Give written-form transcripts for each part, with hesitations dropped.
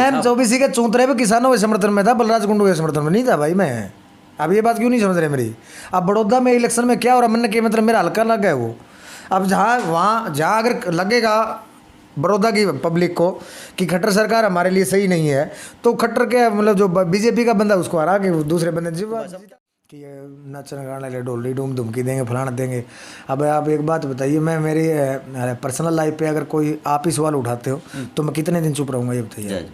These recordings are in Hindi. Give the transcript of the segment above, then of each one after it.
मैम चौबीसी के चौंतरे पे किसानों के समर्थन में था, बलराज कुंडू के समर्थन में नहीं था भाई मैं। अब ये बात क्यों नहीं समझ रहे मेरी? अब बड़ौदा में इलेक्शन में क्या हो रहा, मैंने कि मतलब मेरा हल्का लग गया वो। अब जहाँ अगर लगेगा बड़ौदा की पब्लिक को कि खट्टर सरकार हमारे लिए सही नहीं है, तो खट्टर के मतलब जो बीजेपी का बंदा उसको हरा के दूसरे बंदे जीवा कि ये नचने गाने डोली डूम धुमकी देंगे फलाना देंगे। अब आप एक बात बताइए, मैं मेरी पर्सनल लाइफ पे अगर कोई आप ही सवाल उठाते हो तो मैं कितने दिन चुप रहूँगा ये बताइए।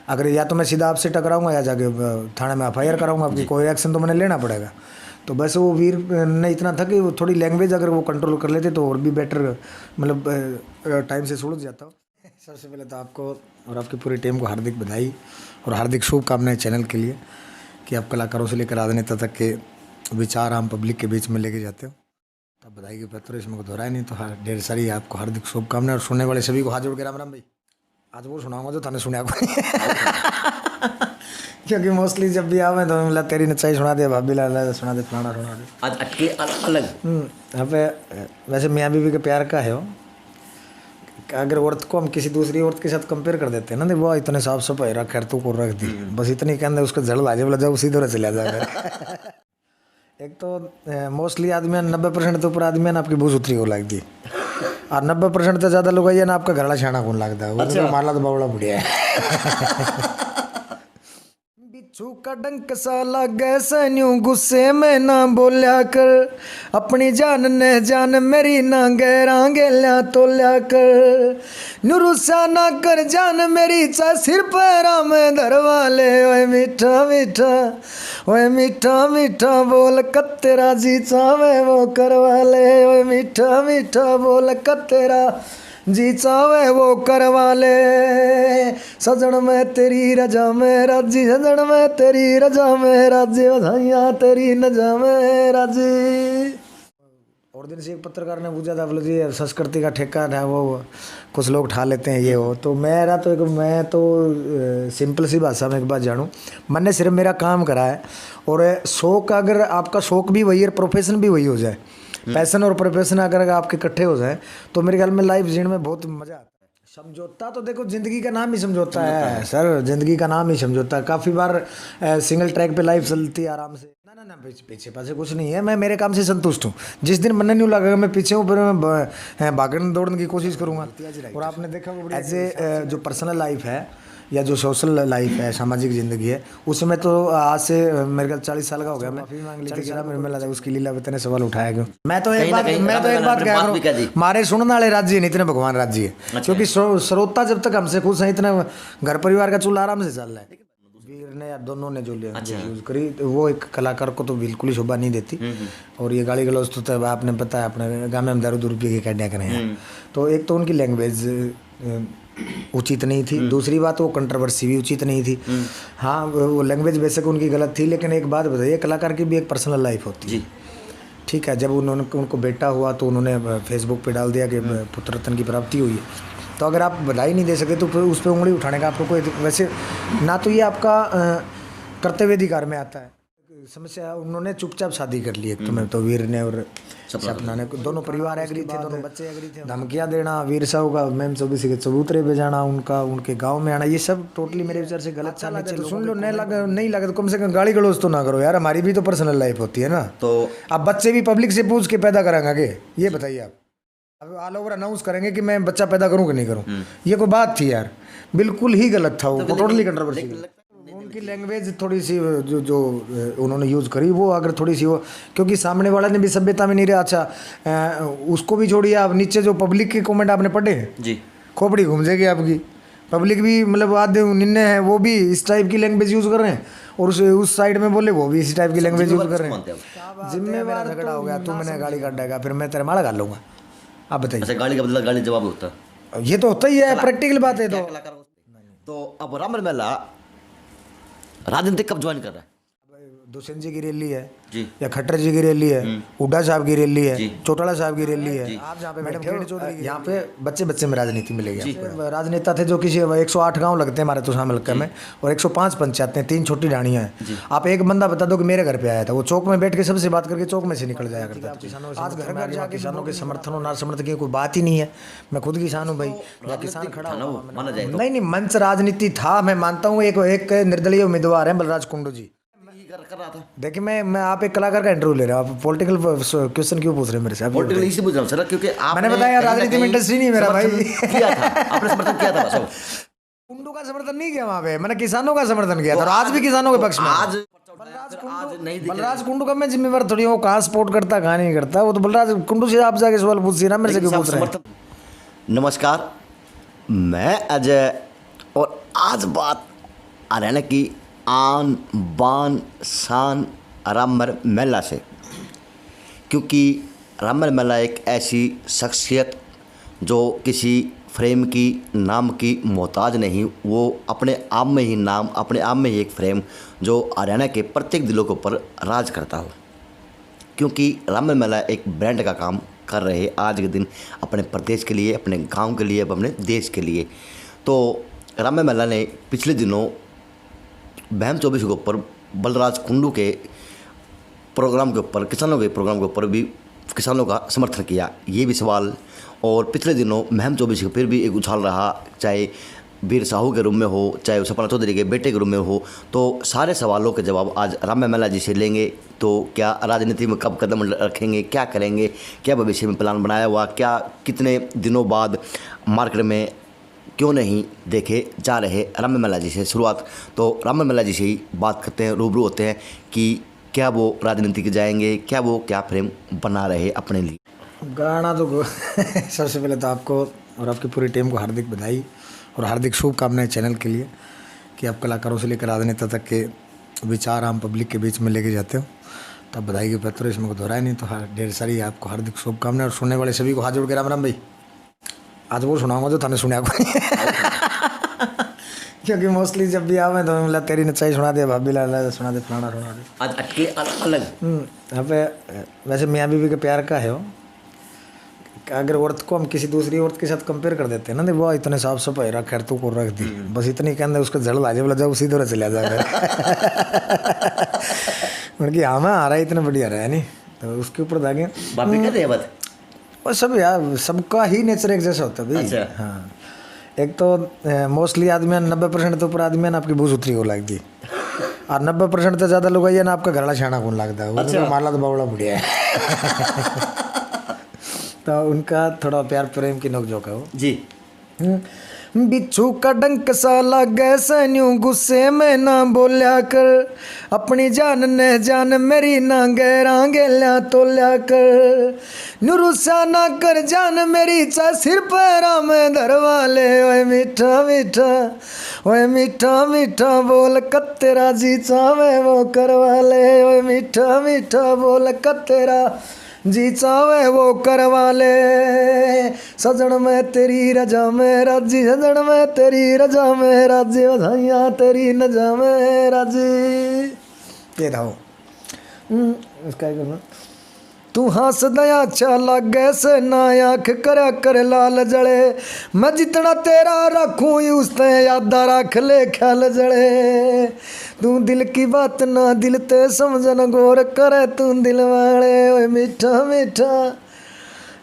अगर या तो मैं सीधा आपसे टकराऊंगा या जाके थाने में एफआईआर कराऊंगा, आपकी कोई एक्शन तो मैंने लेना पड़ेगा। तो बस वो वीर ने इतना था कि वो थोड़ी लैंग्वेज अगर वो कंट्रोल कर लेते तो और भी बेटर, मतलब टाइम से सुलझ जाता। सबसे पहले तो आपको और आपकी पूरी टीम को हार्दिक बधाई और हार्दिक शुभकामनाएं चैनल के लिए कि आप कलाकारों से लेकर राजनेता तक के विचार आम पब्लिक के बीच में लेके जाते हो। तब बधाई के पत्र इसमें को दोहराया नहीं, तो ढेर सारी आपको हार्दिक शुभकामनाएं। और सुनने वाले सभी को हाथ जोड़ के राम राम भाई। आज वो सुनाऊंगा जो थाने सुना को क्योंकि मोस्टली जब भी आवे तो मतलब तेरी नचाई सुना दे, भाभी ला सुना दे, फलाना सुना दे। आज अटके अलग यहाँ पे वैसे मियाँ बीवी के प्यार का है वो। अगर औरत को हम किसी दूसरी औरत के साथ कंपेयर कर देते हैं ना, तो वो इतने साफ सफाई रख खैर तू को रख दी, बस इतनी कहते उसको जड़ बाजे वाला जाओ उसी तरह चला जाए। एक तो मोस्टली आदमी 90% तो ऊपर आदमी आपकी भूस उतरी को लगती, और 90% तो ज़्यादा लोग आइए ना आपका घरड़ा छाना कौन लगता है। अच्छा। मारला तो बावड़ा बढ़िया है। बिच्छू का डंक सा लगे सन्यू गुस्से में ना बोलिया कर, अपनी जान ने जान मेरी ना गैरा गेल्या तोलिया कर, नुरुसा ना कर जान मेरी चा सिर पैरा में धरवा ले। ओए मीठा मीठा, ओए मीठा मीठा बोल कतेरा जी चावे वो करवा ले। ओए मीठा मीठा बोल कतेरा जी चावे वो करवा ले। सजन में तेरी रजा में राजी, सजन में तेरी रजा में राजी, बधाइयाँ तेरी नजा में राजी। और दिन से एक पत्रकार ने पूछा था, बोले जी संस्कृति का ठेका है वो कुछ लोग उठा लेते हैं ये हो, तो मैं तो सिंपल सी भाषा में एक बात जानूँ, मैंने सिर्फ मेरा काम करा है। और शौक, अगर आपका शौक भी वही है, प्रोफेशन भी वही हो जाए, पैशन और प्रोफेशन अगर आपके इकट्ठे हो जाए तो मेरे ख्याल में लाइफ जीने में बहुत मजा आता है। समझौता तो देखो जिंदगी का नाम ही समझौता है सर, जिंदगी का नाम ही समझौता है। काफ़ी बार सिंगल ट्रैक पे लाइफ चलती है आराम से, ना पीछे पासे कुछ नहीं है। मैं मेरे काम से संतुष्ट हूँ। जिस दिन मन नहीं लगेगा मैं पीछे ऊपर मैं भागने दौड़ने की कोशिश करूँगा। और आपने देखा एज ए जो पर्सनल लाइफ है या जो सोशल लाइफ है, सामाजिक ज़िंदगी है, उसमें तो आज से मेरे ख्याल 40 साल का हो गया। मैं माफी मांग लीजिए कि मेरे में लगा उसकी लीला इतने सवाल उठाया क्यों। मैं तो एक बात कह रहा हूँ, मारे सुनने वाले राज्य है इतने भगवान राज्य है। क्योंकि श्रोता जब तक हमसे खुश है, इतना घर परिवार का चूल्हा आराम से चल रहा है। वीर ने या दोनों ने जो यूज करी, तो वो एक कलाकार को तो बिल्कुल ही शोभा नहीं देती। और ये गाली गलौज तो आपने पता है, अपने गाँव में हम दारू रुपये की कैडिया करें हैं। तो एक तो उनकी लैंग्वेज उचित नहीं थी, दूसरी बात वो कंट्रोवर्सी भी उचित नहीं थी। हाँ वो लैंग्वेज बेशक उनकी गलत थी, लेकिन एक बात बताइए, कलाकार की भी एक पर्सनल लाइफ होती है। ठीक है, जब उनको बेटा हुआ तो उन्होंने फेसबुक पे डाल दिया कि पुत्र रत्न की प्राप्ति हुई है। तो अगर आप बधाई नहीं दे सके तो फिर उस पर उंगली उठाने का आपको कोई वैसे ना, तो ये आपका कर्तव्य अधिकार में आता है। समस्या उन्होंने चुपचाप शादी कर ली। एक तो मैं तो वीर ने और सपना ने, दोनों परिवार एग्री थे, दोनों बच्चे एग्री थे। धमकियाँ देना, वीर साहू का मैम चौबीसी के चबूतरे पे जाना, उनके गांव में आना, ये सब टोटली मेरे विचार से गलत था। तो सुन लो, नहीं लगे तो कम से कम गाली गलौज तो ना करो यार, हमारी भी तो पर्सनल लाइफ होती है ना। तो आप बच्चे भी पब्लिक से पूछ के पैदा कराएंगे, ये बताइए आप। अब ऑल ओवर अनाउंस करेंगे कि मैं बच्चा पैदा करूँ कि नहीं करूँ, ये कोई बात थी यार, बिल्कुल ही गलत था वो, टोटली कंट्रोवर्सी। उनकी लैंग्वेज थोड़ी सी जो उन्होंने यूज़ करी, वो अगर थोड़ी सी वो, क्योंकि सामने वाला ने भी सभ्यता में नहीं रहा। अच्छा उसको भी छोड़िए, आप नीचे जो पब्लिक के कमेंट आपने पढ़े जी, खोपड़ी घूम जाएगी आपकी। पब्लिक भी मतलब आधे निन्ने हैं, वो भी इस टाइप की लैंग्वेज यूज़ कर रहे हैं, और उस साइड में बोले वो भी इसी टाइप की लैंग्वेज यूज़ कर रहे हैं। जिम्मेवार झगड़ा हो गया, तू मैंने गाली काट देगा, फिर मैं तेरे माड़ा गाल लूँगा। आप बताइए। अच्छा, गाली का बदला गाली जवाब होता है, ये तो होता ही है, प्रैक्टिकल बात है। तो अब रामल मेला राजनीति कब ज्वाइन कर रहा है? दुष्यंत जी की रैली है जी। या खट्टर जी की रैली है, हुड्डा साहब की रैली है, चौटाला साहब की रैली है, आप जहाँ पे मैडम यहाँ पे बच्चे बच्चे में राजनीति मिलेगी। राजनेता थे जो किसी 108 गांव लगते हैं हमारे तो शामिल में, और 105 पंचायतें हैं, 3 छोटी ढाणियाँ हैं। आप एक बंदा बता दो कि मेरे घर पे आया था, वो चौक में बैठ के सबसे बात करके चौक में से निकल जाया करता था। आज घर घर जाके किसानों के समर्थन और ना समर्थन की कोई बात ही नहीं है। मैं खुद किसान हूँ भाई, मैं किसान खड़ा माना जाए तो। नहीं मंच राजनीति था, मैं मानता हूँ। एक निर्दलीय उम्मीदवार है बलराज कुंडू जी कर रहा था। देखिए मैं आप एक कलाकार का इंटरव्यू ले रहे हो, आप पॉलिटिकल क्वेश्चन क्यों पूछ रहे हैं मेरे से? पॉलिटिकल इसी पूछ रहा हूँ सर, क्योंकि मैंने बताया राजनीति में इंटरेस्ट ही नहीं मेरा भाई। किया था आपने, समर्थन किया था बस। कुंडू का समर्थन नहीं किया वहाँ पे, मैंने किसानों का समर्थन किया था, और आज भी किसानों के पक्ष में। आज बलराज कुंडू का मैं जिम्मेवार थोड़ी हूँ, कहाँ सपोर्ट करता कहाँ नहीं करता, वो तो बलराज कुंडू से आप जाके सवाल पूछ रहे मेरे से क्यों पूछ रहे हैं? नमस्कार, मैं अजय, और आज बात हरियाणा की आन बान शान राममल महिला से, क्योंकि राममल महिला एक ऐसी शख्सियत जो किसी फ्रेम की नाम की मोहताज नहीं, वो अपने आप में ही नाम, अपने आप में ही एक फ्रेम जो हरियाणा के प्रत्येक दिलों के ऊपर राज करता हो। क्योंकि राममल महिला एक ब्रांड का काम कर रहे हैं आज के दिन, अपने प्रदेश के लिए, अपने गांव के लिए, अपने देश के लिए। तो राममल महिला ने पिछले दिनों बहम 24 के ऊपर बलराज कुंडू के प्रोग्राम के ऊपर, किसानों के प्रोग्राम के ऊपर भी किसानों का समर्थन किया, ये भी सवाल। और पिछले दिनों महम 24 के फिर भी एक उछाल रहा, चाहे वीर साहू के रूम में हो, चाहे सपना चौधरी के बेटे के रूम में हो, तो सारे सवालों के जवाब आज राममल महिला जी से लेंगे। तो क्या राजनीति में कब कदम रखेंगे, क्या करेंगे, क्या भविष्य में प्लान बनाया हुआ, क्या कितने दिनों बाद मार्केट में क्यों नहीं देखे जा रहे राममल महिला जी से शुरुआत। तो राममल महिला जी से ही बात करते हैं, रूबरू होते हैं कि क्या वो राजनीति के जाएंगे, क्या फ्रेम बना रहे अपने लिए। गाना तो सबसे पहले तो आपको और आपकी पूरी टीम को हार्दिक बधाई और हार्दिक शुभकामनाएं चैनल के लिए कि आप कलाकारों से लेकर राजनेता तक के विचार आम पब्लिक के बीच में लेके जाते हो। तो आप बधाई के पत्र, इसमें को दोहराए नहीं, तो ढेर सारी आपको हार्दिक शुभकामनाएं। और सुनने वाले सभी को हाथ जोड़ के राम राम भाई। आज वो सुनाऊंगा जो थाने सुना को क्योंकि मोस्टली जब भी आवे तो मतलब तेरी नचाई सुना दे, भाभी ला सुना दे, फलाना सुना दे। आज अटके अलग यहाँ पे वैसे मियाँ बीवी के प्यार का है वो, अगर औरत को हम किसी दूसरी औरत के साथ कंपेयर कर देते हैं ना, वो इतने साफ सफाई रख खैर तू को रख दी, बस इतनी कहते उसका जड़ लाजे वाला जाओ उसी तरह चला जाए उनकी हाँ मैं आ रहा है इतना बढ़िया रहा है नहीं, तो उसके ऊपर दागे भाभी कहते हैं बात। और सब यार सबका ही नेचर एक जैसा होता है भाई। अच्छा। हाँ, एक तो मोस्टली आदमी 90% तो ऊपर आदमी ना आपकी बूझ उतरी को लगती, और 90% तो ज़्यादा लोग आइए ना आपका घरड़ा छाना कौन लगता है। अच्छा। मारला तो बावड़ा बढ़िया है तो उनका थोड़ा प्यार प्रेम की नोकझोंक है वो जी। बिच्छू का डंक सा लागे सन्यू, गुस्से में ना बोलिया कर, अपनी जान ने जान मेरी ना गैरा गेल्या तोलिया कर, नुरुसा ना कर जान मेरी चा सिर पैरा में धरवाले, ओए मीठा मीठा, ओए मीठा मीठा बोल कत्तेरा जी चावे वो करवाले, ओए मीठा मीठा बोल कत्तेरा जी चावे वो करवा ले, सजन में तेरी रजा में राजी, सजन में तेरी रजा में राजी, बधाइयाँ तेरी नजा में राजी। ये था वो उसका ही करना। तू हंस दया अच्छा लगे से ना आँख करा कर लाल जड़े, मैं जितना तेरा रखूँ उसते यादा रख ले ख्याल जड़े, तू दिल की बात ना दिल ते समझन गौर करे तू दिल वाले, ओए मीठा मीठा।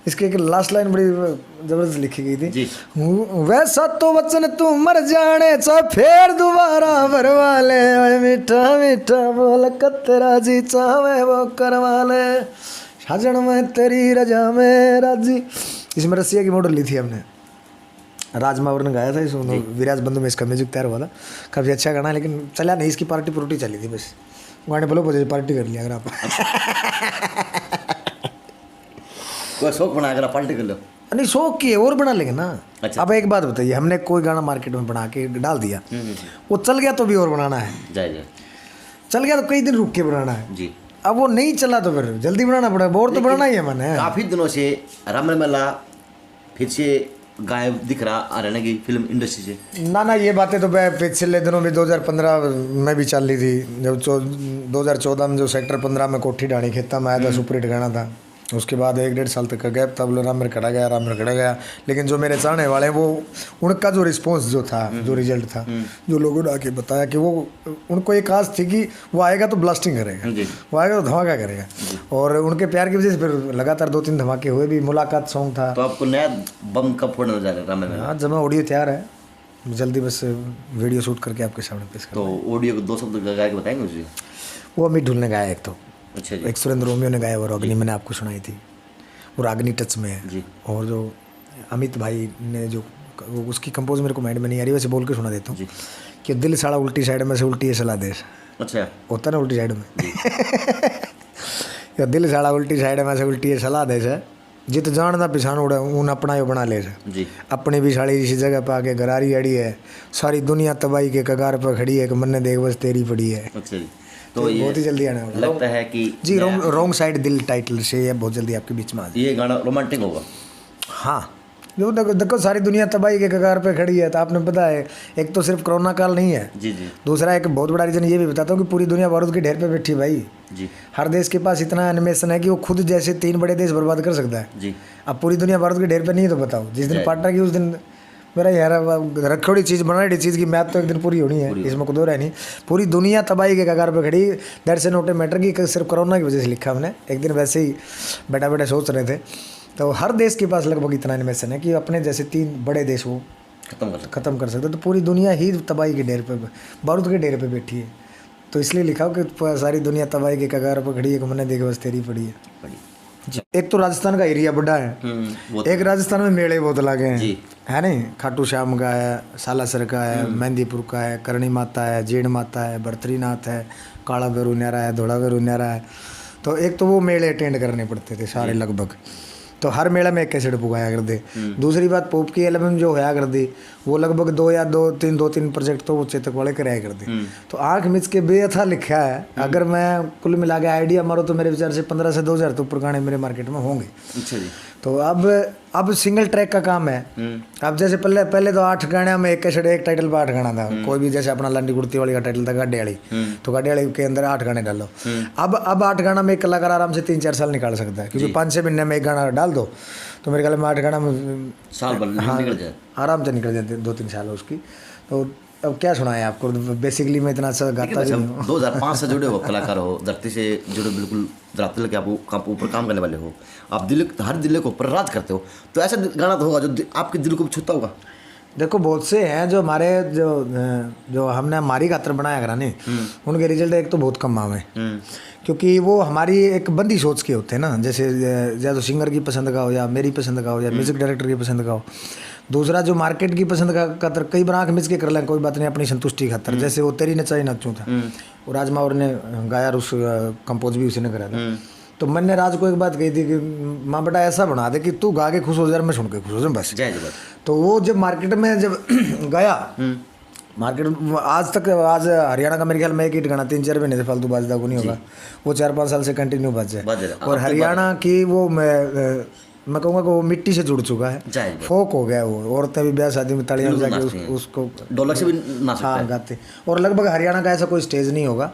इसके एक लास्ट लाइन बड़ी जबरदस्त लिखी गई थी, वैसा तो वचन तू मर जाने चा फिर दोबारा भरवा ले, ओए मीठा मीठा बोल कत्तेरा जी चावे वो करवा ले, साजन में तेरी रजा में राजी। इसमें रसिया की मॉडल ली थी हमने, राजमावर ने गाया था इसमें, विराज बंधु में इसका म्यूजिक तैयार हुआ था, काफ़ी अच्छा गाना, लेकिन चला नहीं, इसकी पार्टी पुरुटी चली थी बस, गाने बोलो मुझे पार्टी कर लिया अगर आप कोई शौक बना अगर आप पार्टी कर लो, नहीं शौक की है और बना लेंगे ना। अच्छा। अब एक बात बताइए, हमने कोई गाना मार्केट में बना के डाल दिया, वो चल गया तो भी और बनाना है, जाए चल गया तो कई दिन रुक के बनाना है जी, अब वो नहीं चला तो फिर जल्दी बनाना पड़ेगा, और तो बनाना ही है मैंने। काफ़ी दिनों से राममल महिला फिर से गायब दिख रहा हरियाणा की फिल्म इंडस्ट्री से? ना ये बातें तो पिछले दिनों भी 2015 में भी चल रही थी, जब 2014 में जो सेक्टर 15 में कोठी ढाणी खेता में आया था, सुपर हिट गाना था। उसके बाद 1-1.5 साल तक का गैप था, बोले रामर खड़ा गया। लेकिन जो मेरे चाहने वाले हैं वो उनका जो रिस्पॉन्स जो था, जो रिजल्ट था, जो लोगों ने आके बताया कि वो उनको एक आस थी कि वो आएगा तो ब्लास्टिंग करेगा, वो आएगा तो धमाका करेगा। और उनके प्यार की वजह से फिर लगातार 2-3 धमाके हुए भी। मुलाकात सॉन्ग था। तो आपको नया बम कब फोड़ने जा रहे हैं रामर में? हाँ, जब ऑडियो तैयार है, जल्दी बस वीडियो शूट करके आपके सामने पेश कर। तो ऑडियो को 2 शब्द गा के बताएंगे मुझे? वो अमित ढुल ने गाया एक तो, अच्छा जी। एक सुरेंद्र रोमियो ने गाया, और अग्नि मैंने आपको सुनाई थी, वो रागनी टच में है जी। और जो अमित भाई ने जो उसकी कंपोज मेरे को माइंड में नहीं आ रही, वैसे बोल के सुना देता हूँ कि दिल साड़ा उल्टी साइड में से उल्टी है सलाह देश। अच्छा, होता ना उल्टी साइड में या दिल साड़ा उल्टी साइड में से उल्टी है सलाह देश है, जित जानदा पिछान उड़े ऊन अपना यो बना ले जी। अपनी भी साड़ी इसी जगह पे आके गरारी अड़ी है, सारी दुनिया तबाही के कगार पर खड़ी है कि मन्ने देख बस तेरी पड़ी है। अच्छा जी। तो ये बहुत ही जल्दी आने वाला लगता है कि जी। रॉन्ग साइड दिल टाइटल से ये बहुत जल्दी आपके बीच में आ जाए। ये गाना रोमांटिक होगा? हाँ, जो देखो सारी दुनिया तबाही के कगार पे खड़ी है, तो आपने पता है एक तो सिर्फ कोरोना काल नहीं है जी जी। दूसरा एक बहुत बड़ा रीजन ये भी बताता हूँ कि पूरी दुनिया बारूद के ढेर पे बैठी भाई जी। हर देश के पास इतना एनिमेशन है कि वो खुद जैसे 3 बड़े देश बर्बाद कर सकता है जी। अब पूरी दुनिया बारूद के ढेर पे नहीं है, तो बताओ जिस दिन पार्टनर की उस दिन मेरा यार रखोड़ी चीज़ बनाई चीज़ की मैथ तो एक दिन पूरी होनी है, इसमें कोई दो रहा नहीं। पूरी दुनिया तबाही के कगार पे खड़ी, that's a not a matter कि सिर्फ कोरोना की वजह से लिखा हमने। एक दिन वैसे ही बैठा सोच रहे थे, तो हर देश के पास लगभग इतना एनिमेशन है कि अपने जैसे 3 बड़े देश वो खत्म कर सकते, तो पूरी दुनिया ही तबाही के ढेर पे बारूद के ढेर पे बैठी है। तो इसलिए लिखा हो कि सारी दुनिया तबाही के कगार पर खड़ी है कि मैंने देखे बस तेरी पड़ी है जी। एक तो राजस्थान का एरिया बड़ा है, एक राजस्थान में मेले बहुत लगे हैं, है नहीं? खाटू श्याम का है, सालासर का है, मेहंदीपुर का है, करणी माता है, जीण माता है, बर्तरीनाथ है, काला बेरू न्यारा है, धोला बेरू न्यारा है। तो एक तो वो मेले अटेंड करने पड़ते थे सारे लगभग, तो हर मेला में एक कैसेट पुगाया कर दे। दूसरी बात पॉप की एल्बम जो होया कर दी वो लगभग 2-3 प्रोजेक्ट तो वो चेतक वाले कराया कर दे। तो आँख मिच के बेअथा लिखा है, अगर मैं कुल मिला के आइडिया मारो तो मेरे विचार से 15 से 2000 तो ऊपर गाने मेरे मार्केट में होंगे। अच्छा जी। तो अब सिंगल ट्रैक का काम है। अब जैसे पहले तो 8 गाने में एक कैसेट एक टाइटल पर 8 गाना था, कोई भी जैसे अपना लंडी कुर्ती वाली का टाइटल था गाड़ियाली, तो गाड़ियाली के अंदर 8 गाने डालो। अब 8 गाना में एक कलाकार आराम से 3-4 साल निकाल सकता है, क्योंकि 5-6 महीने में एक गाना डाल दो तो मेरे ख्याल में 8 गाना में साल भर निकल जाए, आराम से निकल जाते 2-3 साल उसकी। तो अब क्या सुनाए आपको, बेसिकली मैं इतना अच्छा गाता भी नहीं हूँ। 2005 से जुड़े हो, कलाकार हो, धरती से जुड़े, बिल्कुल धरातल के आप ऊपर काम करने वाले हो, आप हर दिल के ऊपर राज करते हो, तो ऐसा गाना तो होगा जो आपके दिल को भी छूता होगा। देखो बहुत से हैं जो हमारे जो हमने हमारी खातर बनाया करा नहीं, उनके रिजल्ट एक तो बहुत कम आवे, क्योंकि वो हमारी एक बंदी सोच के होते हैं ना, जैसे या तो सिंगर की पसंद का हो, या मेरी पसंद का हो, या म्यूजिक डायरेक्टर की पसंद का हो। दूसरा जो मार्केट की पसंद का खातर कई बार आँख मिच के कर लें, कोई बात नहीं, अपनी संतुष्टि खातर। जैसे वो तेरी नचाई नाचूं था, वो राज मावर ने गाया और उस कंपोज भी उसी ने करा था। तो मैंने राज को एक बात कही थी कि माँ बेटा ऐसा बना दे कि तू गा के खुश हो जाए, मैं सुन के खुश हो जाऊँ बस। तो वो जब मार्केट में जब गया मार्केट, आज हरियाणा का मेरे ख्याल में एक हिट गाना 3-4 महीने से फालतू बाजदा को नहीं होगा, वो 4-5 साल से कंटिन्यू बज जाए। और हरियाणा की वो मैं कहूँगा कि वो मिट्टी से जुड़ चुका है, फोक हो गया वो। औरतें भी ब्याह शादी में तालियां जाके उसको ढोलक से भी हाँ गाते। और लगभग हरियाणा का ऐसा कोई स्टेज नहीं होगा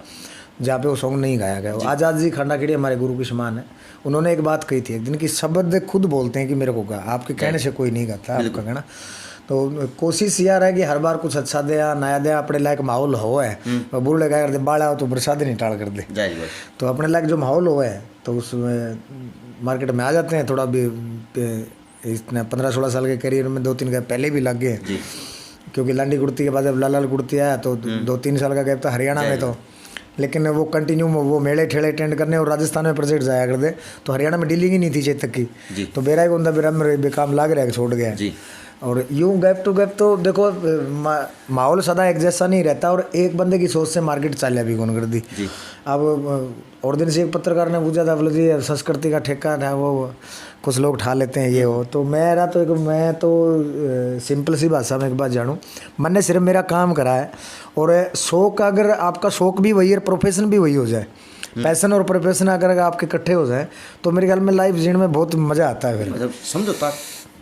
जहाँ पे वो सॉन्ग नहीं गाया गया। आज़ाद जी खंडाखेड़ी हमारे गुरु के समान है, उन्होंने एक बात कही थी एक दिन कि शब्द खुद बोलते हैं कि मेरे को गा, आपके कहने से कोई नहीं गाता आपका कहना। तो कोशिश यार है कि हर बार कुछ अच्छा दे, नया दे, अपने लायक माहौल हो है। बुढ़े क्या करते, बाढ़ आओ तो बरसात नहीं टाल कर दे, तो अपने लायक जो माहौल हो है तो उसमें मार्केट में आ जाते हैं। थोड़ा भी इतना 15-16 साल के करियर में 2-3 गैप पहले भी लग गए, क्योंकि लांडी कुर्ती के बाद जब लाल कुर्ती आया तो 2-3 साल का गैप था हरियाणा में। तो लेकिन वो कंटिन्यू वो मेले ठेले अटेंड करने और राजस्थान में प्रोजेक्ट जाया कर दे, तो हरियाणा में डीलिंग ही नहीं थी चेतक की। तो बेरा ही बंदा बेकाम लाग रहा है, छोड़ गया। और यूँ गैप टू गैप तो देखो माहौल सदा एक जैसा नहीं रहता, और एक बंदे की सोच से मार्केट चालिया भी कौन कर दी। अब और दिन से एक पत्रकार ने पूछा था, बोले जी संस्कृति का ठेका था वो कुछ लोग ठा लेते हैं ये हो। तो मैं तो सिंपल सी भाषा में एक बात जानूँ, मैंने सिर्फ मेरा काम करा है, और शौक अगर आपका शौक भी वही है, प्रोफेशन भी वही हो जाए, पैशन और प्रोफेशन अगर आपके इकट्ठे हो जाए तो मेरे ख्याल में लाइफ जीने में बहुत मज़ा आता है। फिर समझौता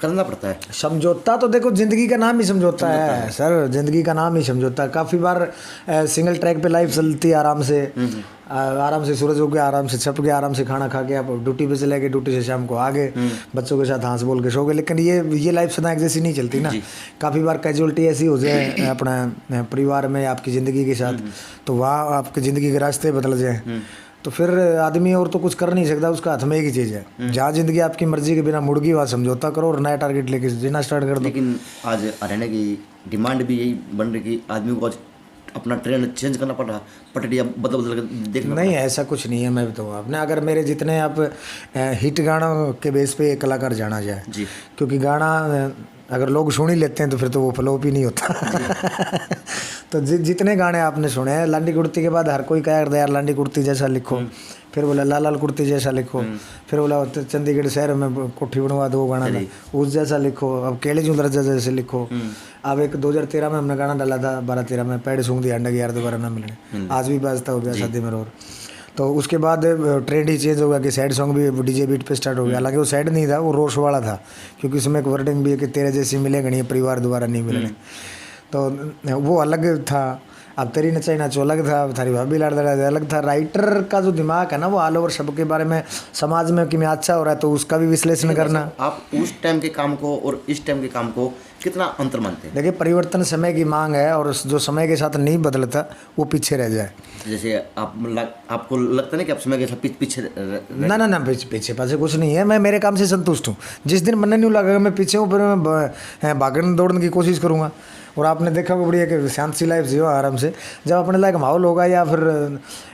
करना पड़ता है। समझौता तो देखो जिंदगी का नाम ही समझौता है सर, जिंदगी का नाम ही समझौता। काफ़ी बार सिंगल ट्रैक पे लाइफ चलती है आराम से, आराम से सूरज हो गया, आराम से छप गया, आराम से खाना खा के आप ड्यूटी पे चले गए, ड्यूटी से शाम को आ गए, बच्चों के साथ हंस बोल के सो गए। लेकिन ये लाइफ सदा एक जैसी नहीं चलती ना। काफ़ी बार कैजुअलिटी ऐसी हो जाए अपना परिवार में, आपकी ज़िंदगी के साथ, तो वहाँ आपकी ज़िंदगी के रास्ते बदल जाए, तो फिर आदमी और तो कुछ कर नहीं सकता, उसका हाथ में एक ही चीज़ है। जहाँ ज़िंदगी आपकी मर्जी के बिना मुड़गी, वहाँ समझौता करो और नया टारगेट लेके जीना स्टार्ट कर दो। लेकिन आज हरियाणा की डिमांड भी यही बन रही कि आदमी को आज अपना ट्रेंड चेंज करना पड़ रहा, पटरिया बदल बदल कर देखना नहीं, ऐसा कुछ नहीं है। मैं बताऊँ आपने, अगर मेरे जितने आप हिट गानों के बेस पे कलाकार जाना जाए जी, क्योंकि गाना अगर लोग सुन ही लेते हैं तो फिर तो वो फ्लॉप ही नहीं होता। तो जितने गाने आपने सुने हैं, लांडी कुर्ती के बाद हर कोई कह रहा यार लांडी कुर्ती जैसा लिखो, फिर बोला लाल लाल कुर्ती जैसा लिखो, फिर बोला चंडीगढ़ शहर में कोठी बनवा दो गाना था उस जैसा लिखो, अब केले जू दर्जा जैसे लिखो। अब एक 2013 में हमने गाना डाला था 12-13 में, पैड सूंघ दी अंडा की यार दोबारा ना मिलने, आज भी बाजता हो गया शादी में और। तो उसके बाद ट्रेंड ही चेंज हो गया कि सैड सॉन्ग भी डीजे बीट पे स्टार्ट हो गया। हालांकि वो सैड नहीं था, वो रोश वाला था, क्योंकि उसमें एक वर्डिंग भी है कि तेरे जैसी मिलेगा नहीं, परिवार दोबारा नहीं मिलने, तो वो अलग था। अब तेरी नचाई नाचो अलग था, थारी भाभी लाड़ दड़ा अलग था। राइटर का जो दिमाग है ना, वो ऑल ओवर सबके बारे में, समाज में कि मैं अच्छा हो रहा है तो उसका भी विश्लेषण करना। आप उस टाइम के काम को और इस टाइम के काम को कितना अंतर मानते हैं? देखिए, परिवर्तन समय की मांग है, और जो समय के साथ नहीं बदलता वो पीछे रह जाए। जैसे आपको लगता नहीं कि आप समय के साथ पीछे ना पीछे पासे कुछ नहीं है। मैं मेरे काम से संतुष्ट हूँ। जिस दिन मन नहीं लगा मैं पीछे हूँ, फिर मैं भागने दौड़ने की कोशिश करूँगा। और आपने देखा होगा बढ़िया कि शांत सी लाइफ जियो आराम से। जब अपने लायक माहौल होगा, या फिर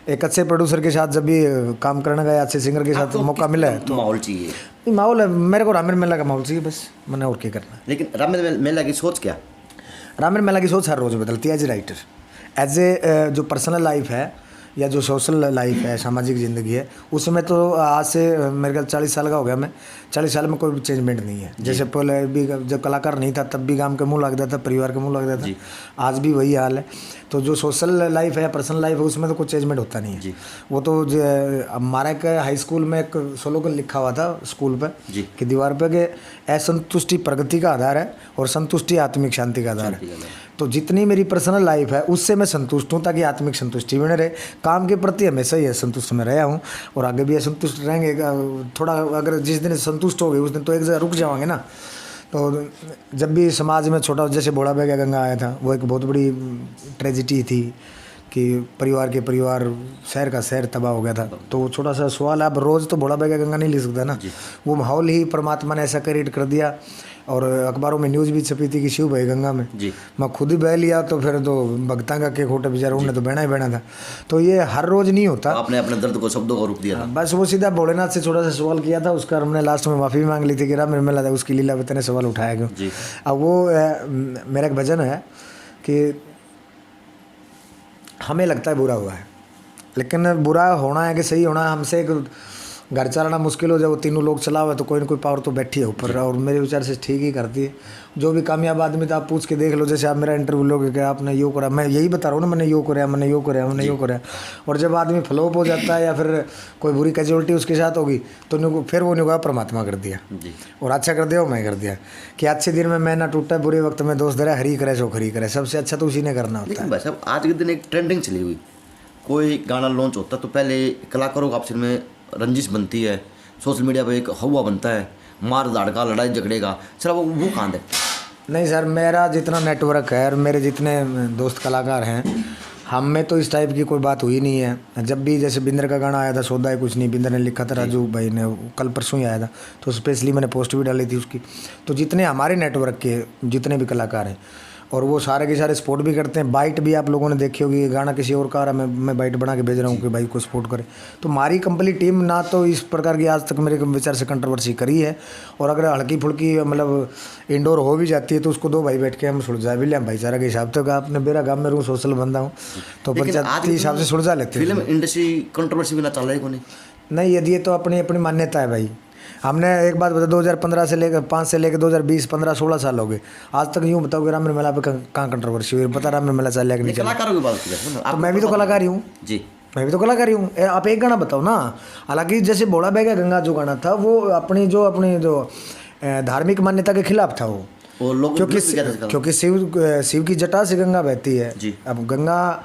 एक अच्छे प्रोड्यूसर के साथ जब भी काम करने का, या अच्छे सिंगर के साथ मौका मिला है तो माहौल चाहिए। माहौल है, मेरे को रामेर मेला का माहौल चाहिए बस, मैंने और क्या करना। लेकिन रामेर मेला की सोच क्या? रामेर मेला की सोच हर रोज़ बदलती है as a writer, as a जो पर्सनल लाइफ है या जो सोशल लाइफ है, सामाजिक ज़िंदगी है, उसमें तो आज से मेरे ख्याल 40 साल का हो गया मैं, 40 साल में कोई भी चेंजमेंट नहीं है। जैसे पहले भी जब कलाकार नहीं था तब भी गांव के मुंह लगता था, परिवार के मुंह लगता था, आज भी वही हाल है। तो जो सोशल लाइफ है, पर्सनल लाइफ है, उसमें तो कुछ चेंजमेंट होता नहीं है। वो तो हमारा एक हाई स्कूल में एक स्लोगन लिखा हुआ था स्कूल पर कि दीवार पर कि असंतुष्टि प्रगति का आधार है और संतुष्टि आत्मिक शांति का आधार है। तो जितनी मेरी पर्सनल लाइफ है उससे मैं संतुष्ट हूँ, ताकि आत्मिक संतुष्टि बने रहे। काम के प्रति हमेशा ही असंतुष्ट में रहा हूँ और आगे भी असंतुष्ट रहेंगे। थोड़ा अगर जिस दिन संतुष्ट हो गए उस दिन तो एक जगह रुक जाओगे ना। तो जब भी समाज में छोटा, जैसे भोला बेगा गंगा आया था, वो एक बहुत बड़ी ट्रेजिडी थी कि परिवार शहर का शहर तबाह हो गया था। तो वो छोटा सा सवाल है, अब रोज़ तो भोला बेगा गंगा नहीं लिख सकता ना। वो माहौल ही परमात्मा ने ऐसा क्रिएट कर दिया। और अखबारों में न्यूज़ भी छपी थी कि शिव भाई गंगा में, मैं खुद ही बह लिया तो फिर तो भक्ता का के खोटे बेचारा, उन्हें तो बहना ही बहना था। तो ये हर रोज़ नहीं होता। आपने अपने दर्द को शब्दों को रूप दिया था। बस वो सीधा भोलेनाथ से छोटा सा सवाल किया था, उसका हमने लास्ट में माफ़ी मांग ली थी कि राम मेला था, उसकी लीला बताने सवाल उठाया क्यों। अब वो मेरा एक भजन है कि हमें लगता है बुरा हुआ है, लेकिन बुरा होना है कि सही होना है, हमसे एक घर चलाना मुश्किल हो जाए, वो तीनों लोग चला हुआ तो कोई ना कोई पावर तो बैठी है ऊपर, और मेरे विचार से ठीक ही करती है। जो भी कामयाब आदमी था आप पूछ के देख लो, जैसे आप मेरा इंटरव्यू लोगे कि आपने यो करा, मैं यही बता रहा हूँ ना, मैंने यो करा। और जब आदमी फ्लॉप हो जाता है या फिर कोई बुरी कैजुअलिटी उसके साथ होगी तो फिर वो नहीं होगा परमात्मा कर दिया और अच्छा कर दिया, वो मैं कर दिया कि अच्छे दिन में मैं ना टूटा, बुरे वक्त में दोस्त धरा, हरी करे सो खरी करे, सबसे अच्छा तो उसी ने करना होता है। बस अब आज के दिन एक ट्रेंडिंग चली हुई, कोई गाना लॉन्च होता तो पहले कलाकारों का आपस में रंजिश बनती है, सोशल मीडिया पे एक हवा बनता है, मार धाड़ का, लड़ाई झगड़े का। सर वो कहाँ है? नहीं सर, मेरा जितना नेटवर्क है और मेरे जितने दोस्त कलाकार हैं, हम में तो इस टाइप की कोई बात हुई नहीं है। जब भी जैसे बिंदर का गाना आया था, सौदा है कुछ नहीं, बिंदर ने लिखा था, राजू भाई ने, कल परसों ही आया था, तो स्पेशली मैंने पोस्ट भी डाली थी उसकी। तो जितने हमारे नेटवर्क के जितने भी कलाकार हैं, और वो सारे के सारे सपोर्ट भी करते हैं। बाइट भी आप लोगों ने देखी होगी, गाना किसी और का आ रहा है, मैं बाइट बना के भेज रहा हूँ कि भाई को सपोर्ट करें। तो हमारी कंप्लीट टीम ना तो इस प्रकार की आज तक मेरे विचार से कंट्रोवर्सी करी है, और अगर हल्की फुल्की मतलब इंडोर हो भी जाती है तो उसको दो भाई बैठ के हम सुलझा भी लें भाईचारा के हिसाब से। आपने मेरा गाँव में रहूँ, सोशल बंदा हूँ, तो पंचायत के हिसाब से सुलझा लेते हैं। फिल्म इंडस्ट्री कंट्रोवर्सी बिना चल रही को नहीं, यदि ये तो अपनी अपनी मान्यता है भाई। हमने एक बात बता, 2015 से लेकर 5 से लेकर 2020, 15, 16 साल हो गए, आज तक यूँ बताओ कि रामर मेला पे कहाँ कंट्रोवर्सी हुई? पता रामर मेला चल कि नहीं चला? कलाकारों की बात की तो मैं भी तो कलाकार ही हूँ जी, मैं भी तो कलाकार ही हूँ। आप एक गाना बताओ ना। हालांकि जैसे भोला बेगा गंगा जो गाना था, वो अपनी जो धार्मिक मान्यता के खिलाफ था वो, और लोग क्योंकि शिव की जटा से गंगा बहती है। जी। अब गंगा,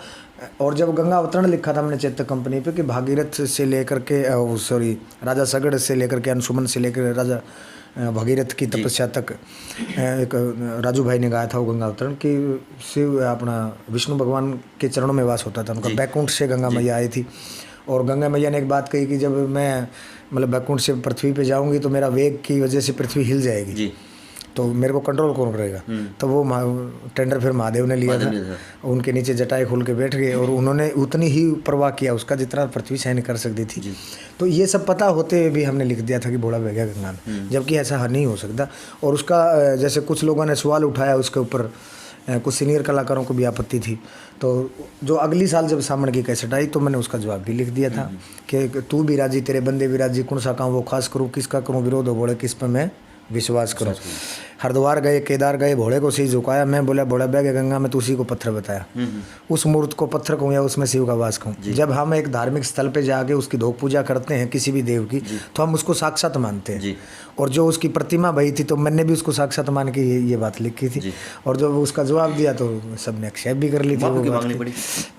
और जब गंगा अवतरण लिखा था हमने चेतक कंपनी पे कि भागीरथ से लेकर के सॉरी राजा सगड़ से लेकर के अंशुमन से लेकर राजा भगीरथ की तपस्या तक, एक राजू भाई ने गाया था वो गंगा अवतरण कि शिव अपना विष्णु भगवान के चरणों में वास होता था उनका। बैकुंठ से गंगा मैया आई थी, और गंगा मैया ने एक बात कही कि जब मैं मतलब बैकुंठ से पृथ्वी पे जाऊंगी तो मेरा वेग की वजह से पृथ्वी हिल जाएगी जी। तो मेरे को कंट्रोल कौन करेगा। तो वो टेंडर फिर महादेव ने लिया था, उनके नीचे जटाएं खोल के बैठ गए और उन्होंने उतनी ही प्रवाह किया उसका जितना पृथ्वी सहन कर सकती थी। तो ये सब पता होते हुए भी हमने लिख दिया था कि भोला बह गया गंगा में, जबकि ऐसा नहीं हो सकता। और उसका जैसे कुछ लोगों ने सवाल उठाया उसके ऊपर, कुछ सीनियर कलाकारों को भी आपत्ति थी, तो जो अगली साल जब सामने की कैसेट आई तो मैंने उसका जवाब भी लिख दिया था कि तू भी राजी तेरे बंदे भी राजी, कौन सा काम वो खास करूँ, किसका करूँ विरोध हो बोले, किस पर मैं विश्वास करूँ। हरिद्वार गए, केदार गए, भोले को शीश झुकाया, मैं बोला भोला बह गया गंगा में, तो उसी को पत्थर बताया। उस मूर्त को पत्थर कहूँ या उसमें शिव का वास कहूँ। जब हम एक धार्मिक स्थल पे जाके उसकी धोक पूजा करते हैं किसी भी देव की, तो हम उसको साक्षात मानते हैं। और जो उसकी प्रतिमा बही थी तो मैंने भी उसको साक्षात मान के ये बात लिखी थी, और जब उसका जवाब दिया तो सबने एक्सेप्ट भी कर ली थी।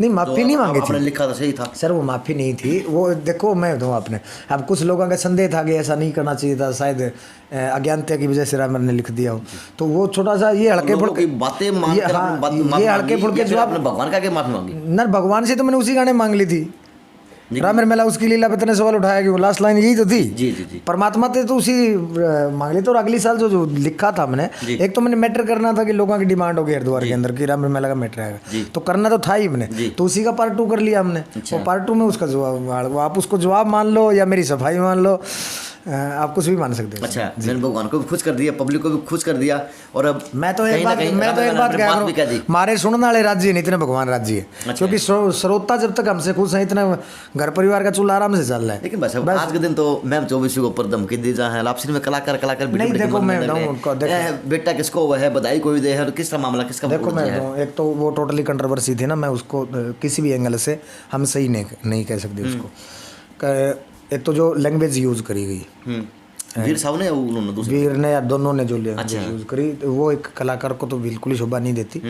नहीं, माफ़ी नहीं मांगी थी, लिखा था सही था सर, वो माफ़ी नहीं थी। वो देखो मैं दूँ आपने, अब कुछ लोगों का संदेह था कि ऐसा नहीं करना चाहिए था, शायद अज्ञानता की वजह से रामर ने लिख दिया हो, तो वो छोटा सा ये हल्के फुल्के बातें ये हल्के फुल्के जवाब भगवान का माफी मांगी ना, भगवान से तो मैंने उसी गाने मांग ली थी। राम मेला उसकी लीला पे इतने सवाल उठाया कि वो लास्ट लाइन यही तो थी। जी। परमात्मा से तो उसी मांग ली। तो और अगली साल जो लिखा था मैंने, एक तो मैंने मैटर करना था कि लोगों की डिमांड होगी हरिद्वार के अंदर कि राम मेला का मैटर आएगा, तो करना तो था ही मैंने, तो उसी का पार्ट 2 कर लिया हमने। वो पार्ट 2 में उसका जवाब, आप उसको जवाब मान लो या मेरी सफाई मान लो, आप कुछ भी मान सकते हो। अच्छा, मैंने भगवान को भी खुश कर दिया, पब्लिक को भी खुश कर दिया, और अब मैं तो एक बात कह रहा हूँ, हमारे सुनने वाले राज्य नहीं, इतने भगवान राज्य है। क्योंकि श्रोता जब तक हमसे खुश है, इतना घर परिवार का चूल्हा आराम से चल रहा है। लेकिन बस आज के दिन तो मैम 24 को ऊपर धमकी दी जा है, लापसी में कलाकार नहीं। देखो मैं बेटा किसको है बधाई कोई दे है, किस मामला किसका। देखो मैं एक तो वो टोटली कंट्रोवर्सी थी ना, मैं उसको किसी भी एंगल से हम सही नहीं कह सकते उसको। एक तो जो लैंग्वेज यूज करी गई वीर साहब ने, उन्होंने वीर ने या दोनों ने जो यूज करी, तो वो एक कलाकार को तो बिल्कुल ही शोभा नहीं देती।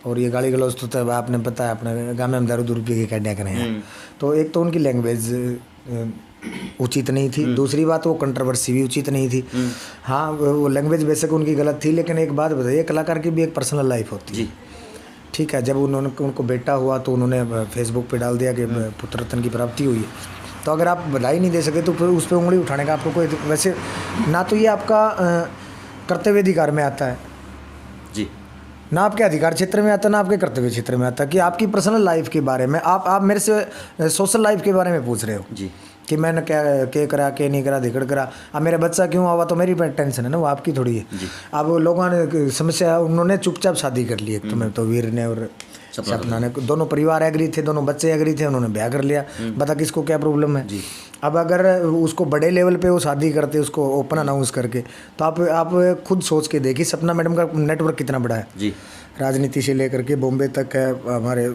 और ये गाली गलौज तो आपने पता है, अपने गाँव में हम दारू रुपये की कैडिया करें हैं, तो एक तो उनकी लैंग्वेज उचित नहीं थी, दूसरी बात वो कंट्रोवर्सी भी उचित नहीं थी। हाँ, वो लैंग्वेज बेशक उनकी गलत थी, लेकिन एक बात बताइए, कलाकार की भी एक पर्सनल लाइफ होती है। ठीक है, जब उनको बेटा हुआ तो उन्होंने फेसबुक पे डाल दिया कि पुत्र रत्न की प्राप्ति हुई है, तो अगर आप बधाई नहीं दे सके तो फिर उस पर उंगली उठाने का आपको कोई, वैसे ना तो ये आपका कर्तव्य अधिकार में आता है जी, ना आपके अधिकार क्षेत्र में आता है, ना आपके कर्तव्य क्षेत्र में आता है कि आपकी पर्सनल लाइफ के बारे में आप मेरे से सोशल लाइफ के बारे में पूछ रहे हो जी, कि मैंने क्या करा, क्या नहीं करा, धिकड़ करा। अब मेरा बच्चा क्यों हुआ तो मेरी टेंशन है ना, वो आपकी थोड़ी है। अब लोगों ने समस्या, उन्होंने चुपचाप शादी कर ली, एक तो मैं तो वीर ने और सपना ने, दोनों परिवार एग्री थे, दोनों बच्चे एग्री थे, उन्होंने ब्याह कर लिया। बता किसको क्या प्रॉब्लम है। अब अगर उसको बड़े लेवल पे वो शादी करते, उसको ओपन अनाउंस करके, तो आप खुद सोच के देखिए सपना मैडम का नेटवर्क कितना बड़ा है जी। राजनीति से लेकर के बॉम्बे तक है, हमारे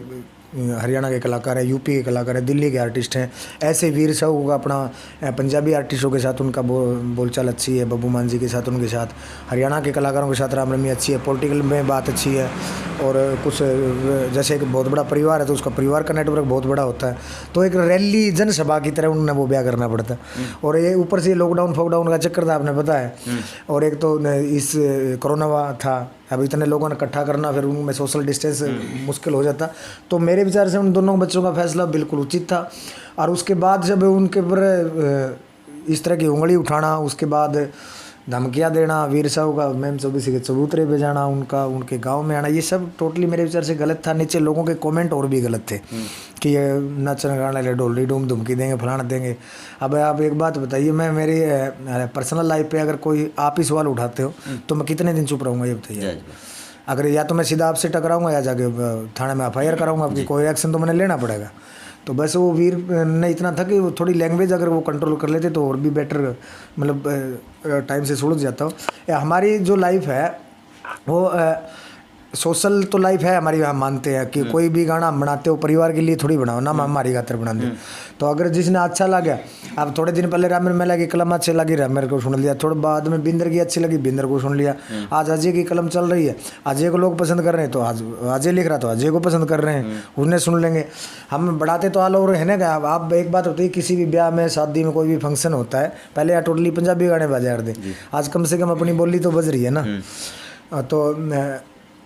हरियाणा के कलाकार है, यूपी के कलाकार है, दिल्ली के आर्टिस्ट हैं। ऐसे वीर साहू का अपना पंजाबी आर्टिस्टों के साथ उनका बोलचाल अच्छी है, बब्बू मान जी के साथ, उनके साथ हरियाणा के कलाकारों के साथ राम रमी अच्छी है, पॉलिटिकल में बात अच्छी है। और कुछ जैसे एक बहुत बड़ा परिवार है तो उसका परिवार का नेटवर्क बहुत बड़ा होता है, तो एक रैली जनसभा की तरह उन्हें वो ब्याह करना पड़ता है। और ये ऊपर से लॉकडाउन फॉकडाउन का चक्कर था, आपने पता है। और एक तो इस कोरोना था, अब इतने लोगों ने इकट्ठा करना, फिर उनमें सोशल डिस्टेंस मुश्किल हो जाता। तो मेरे विचार से उन दोनों बच्चों का फैसला बिल्कुल उचित था। और उसके बाद जब उनके ऊपर इस तरह की उंगली उठाना, उसके बाद धमकियाँ देना, वीर साहू का मैम 24 के चबूतरे पे जाना, उनके गांव में आना, ये सब टोटली मेरे विचार से गलत था। नीचे लोगों के कमेंट और भी गलत थे कि ये नाचने गाने ढोली डूम धमकी देंगे, फलाना देंगे। अब आप एक बात बताइए, मैं मेरी पर्सनल लाइफ पे अगर कोई आप ही सवाल उठाते हो तो मैं कितने दिन चुप रहूँगा, ये बताइए। अगर या तो मैं सीधा आपसे टकराऊँगा या जाके थाने में FIR कराऊँगा, आपकी कोई एक्शन तो मैंने लेना पड़ेगा। तो बस वो वीर ने इतना था कि वो थोड़ी लैंग्वेज अगर वो कंट्रोल कर लेते तो और भी बेटर, मतलब टाइम से सुलझ जाता हो। हमारी जो लाइफ है वो सोशल तो लाइफ है हमारी, हम मानते हैं कि कोई भी गाना हम बनाते हो परिवार के लिए थोड़ी बनाओ ना, हमारी खातिर बनाते। तो अगर जिसने अच्छा लगा, अब थोड़े दिन पहले रामेर मेला की कलम अच्छी लगी, रामेर को सुन लिया, थोड़े बाद में बिंदर की अच्छी लगी, बिंदर को सुन लिया। आज अजय की कलम चल रही है, अजय को लोग पसंद कर रहे हैं, तो आज अजय लिख रहा तो अजय को पसंद कर रहे हैं, उन्हें सुन लेंगे। हम बढ़ाते तो ऑल ओवर है ना। आप एक बात होती है, किसी भी ब्याह में शादी में कोई भी फंक्शन होता है, पहले यार टोटली पंजाबी गाने बजा दे, आज कम से कम अपनी बोली तो बज रही है ना। तो